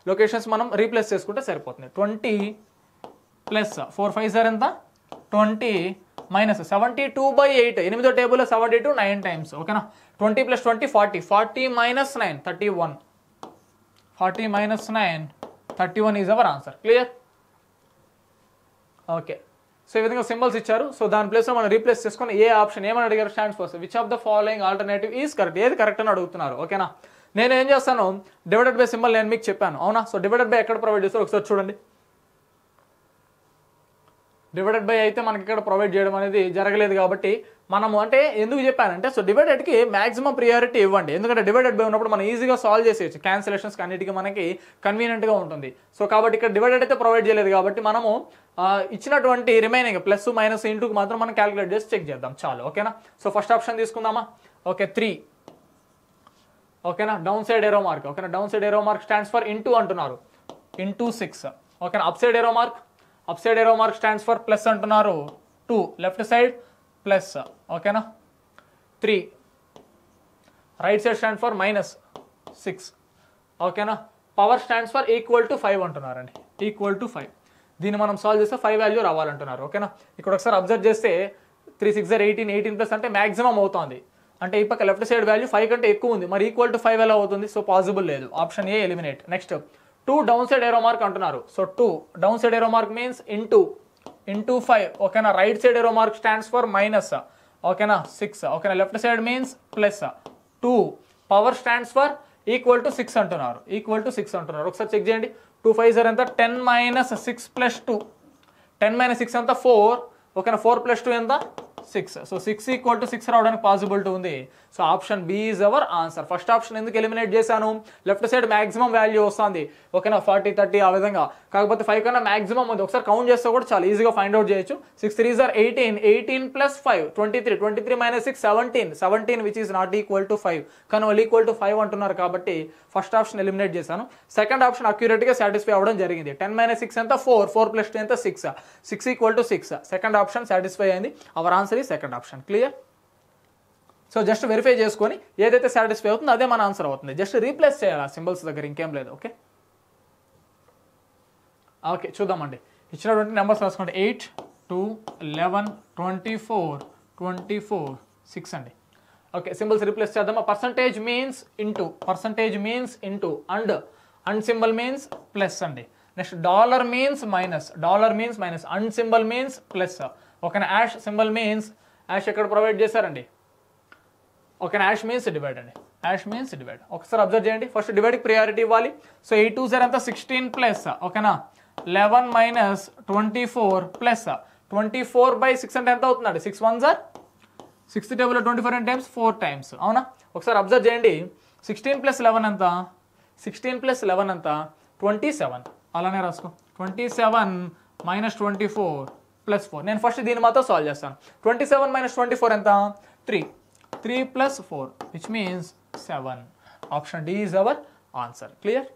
లొకేషన్స్ మనం రీప్లేస్ చేసుకుంటే సరిపోతుంది. 20 ప్లస్ 4 5 ఎంత 20 మైనస్ 72/8. 8వ టేబుల్లో 72 9 టైమ్స్. ఓకేనా 20 + 20 40. 40 - 9 31. 40 - 9 31 is our answer. Clear. Okay so ఈ విధంగా సింబల్స్ ఇచ్చారు. సో దాని ప్లేస్లో మనం రీప్లేస్ చేసుకొని ఏ ఆప్షన్ ఏమని అడిగారు? Stands for which of the following alternative is correct. ఏది కరెక్ట్ అని అడుగుతున్నారు. ఓకేనా నేను ఏం చేస్తాను డివైడెడ్ బై సింబల్ నేను మీకు చెప్పాను అవునా. సో డివైడెడ్ బై ఎక్కడ ప్రొవైడ్ చేస్తారో ఒకసారి చూడండి. డివైడెడ్ బై అయితే మనకి ఇక్కడ ప్రొవైడ్ చేయడం అనేది జరగలేదు కాబట్టి మనము అంటే ఎందుకు చెప్పానంటే సో డివైడెడ్కి మాక్సిమం ప్రియారిటీ ఇవ్వండి. ఎందుకంటే డివైడెడ్ బై ఉన్నప్పుడు మనం ఈజీగా సాల్వ్ చేసేయచ్చు. క్యాన్సిలేషన్స్ అన్నిటికీ మనకి కన్వీనియంట్గా ఉంటుంది. సో కాబట్టి ఇక్కడ డివైడెడ్ అయితే ప్రొవైడ్ చేయలేదు కాబట్టి మనము ఇచ్చినటువంటి రిమైనింగ్ ప్లస్ మైనస్ ఇంటూకి మాత్రం మనం క్యాలిక్యులేట్ చేసి చెక్ చేద్దాం చాలు. ఓకేనా సో ఫస్ట్ ఆప్షన్ తీసుకుందామా. ఓకే 3. ఓకేనా డౌన్ సైడ్ ఏరో మార్క్. ఓకేనా down side arrow mark stands for into అంటున్నారు. ఇంటూ 6. ఓకేనా up side arrow mark stands for plus అంటున్నారు. 2 లెఫ్ట్ సైడ్ ప్లస్. ఓకేనా 3. Right side stand for -6. ఓకేనా పవర్ స్టాండ్స్ ఫర్ =5 అంటున్నారండి. =5. దీన్ని మనం సాల్వ్ చేస్తే 5 వాల్యూ రావాలంటున్నారు. ఓకేనా ఇక్కడ ఒకసారి అబ్జర్వ్ చేస్తే 3 6 18 18 ప్లస్ అంటే మాక్సిమం అవుతుంది. అంటే ఈ పక్క లెఫ్ట్ సైడ్ వాల్యూ 5 కంటే ఎక్కువ ఉంది. మరి =5 ఎలా అవుతుంది? సో పాసిబుల్ లేదు. Option A eliminate. Next 2 down side arrow mark అంటున్నారు. So 2 down side arrow mark means into 5. Okay right side arrow mark stands for minus. Okay 6. Okay left side means plus. 2 power stands for =6 అంటున్నారు. ఒకసారి check చేయండి. 2 5 ఎంత 10 - 6 + 2. 10 - 6 ఎంత 4. ఓకేనా 4 + 2 ఎంత 6. So 6 equal to 6 రావడానికి possibility ఉంది. So option B is our answer. First option ఎందుకు ఎలిమినేట్ చేశాను, లెఫ్ట్ సైడ్ మాక్సిమం వాల్యూ వస్తుంది, ఓకేనా, 40 30 ఆ విధంగా. కాకపోతే 5 కన్నా మాక్సిమం ఉంది, ఒకసారి కౌంట్ చేస్తే కూడా చాలా ఈజీగా ఫైండ్ అవుట్ చేయొచ్చు. 6 3s are 18, 18 plus 5 23, 23 minus 6 17, 17 which is not equal to 5, కానీ వాళ్ళు ఈక్వల్ టు 5 అంటున్నారు కాబట్టి ఫస్ట్ ఆప్షన్ ఎలిమినేట్ చేశాను. సెకండ్ ఆప్షన్ అక్యురేట్ గా సాటిస్ఫై అవ్వడం జరిగింది. 10 minus 6 ఎంత 4, 4 plus 2 ఎంత 6, 6 equal to 6. Second option satisfy అయింది. అవర్ ఆన్సర్ ఈ second option. Clear? So just verify చేసుకొని ఏదైతే సాటిస్ఫై అవుతుందో అదే మన ఆన్సర్ అవుతుంది. జస్ట్ రీప్లేస్ చేయాలి ఆ సింబల్స్ దగ్గర, ఇంకేం లేదు. ఓకే ఓకే చూద్దామండి. ఇచ్చినటువంటి నెంబర్స్ రాసుకోండి. 8 2 11 24 24 6 అండి. ఓకే సింబల్స్ రీప్లేస్ చేద్దామా. Percentage means into and symbol means plus అండి. Next dollar means minus and symbol means plus. ఓకేనా. యాష్ సింబల్ మీన్స్ యాష్ ఎక్కడ ప్రొవైడ్ చేశారండి, ఓకేనా, యాష్ మీన్స్ డివైడ్ అండి, యాష్ మీన్స్ డివైడ్. ఒకసారి అబ్జర్వ్ చేయండి. ఫస్ట్ డివైడ్కి ప్రియారిటీ ఇవ్వాలి. సో 8 2 0 అంతా 16 ప్లస్, ఓకేనా, 11 minus 24 ప్లస్ 24/6 అంటే ఎంత అవుతుందండి, 6 1s are 6th టేబుల్లో 24 టైమ్స్ 4 టైమ్స్, అవునా. ఒకసారి అబ్జర్వ్ చేయండి. 16 + 11 ఎంత, 16 + 11 ఎంత 27, అలానే రాసుకో. 27 - 24 + 4. నేను ఫస్ట్ దీన్ని మాత్రం సాల్వ్ చేస్తాను. 27 - 24 ఎంత 3, 3 + 4 which means 7. Option D is our answer. Clear?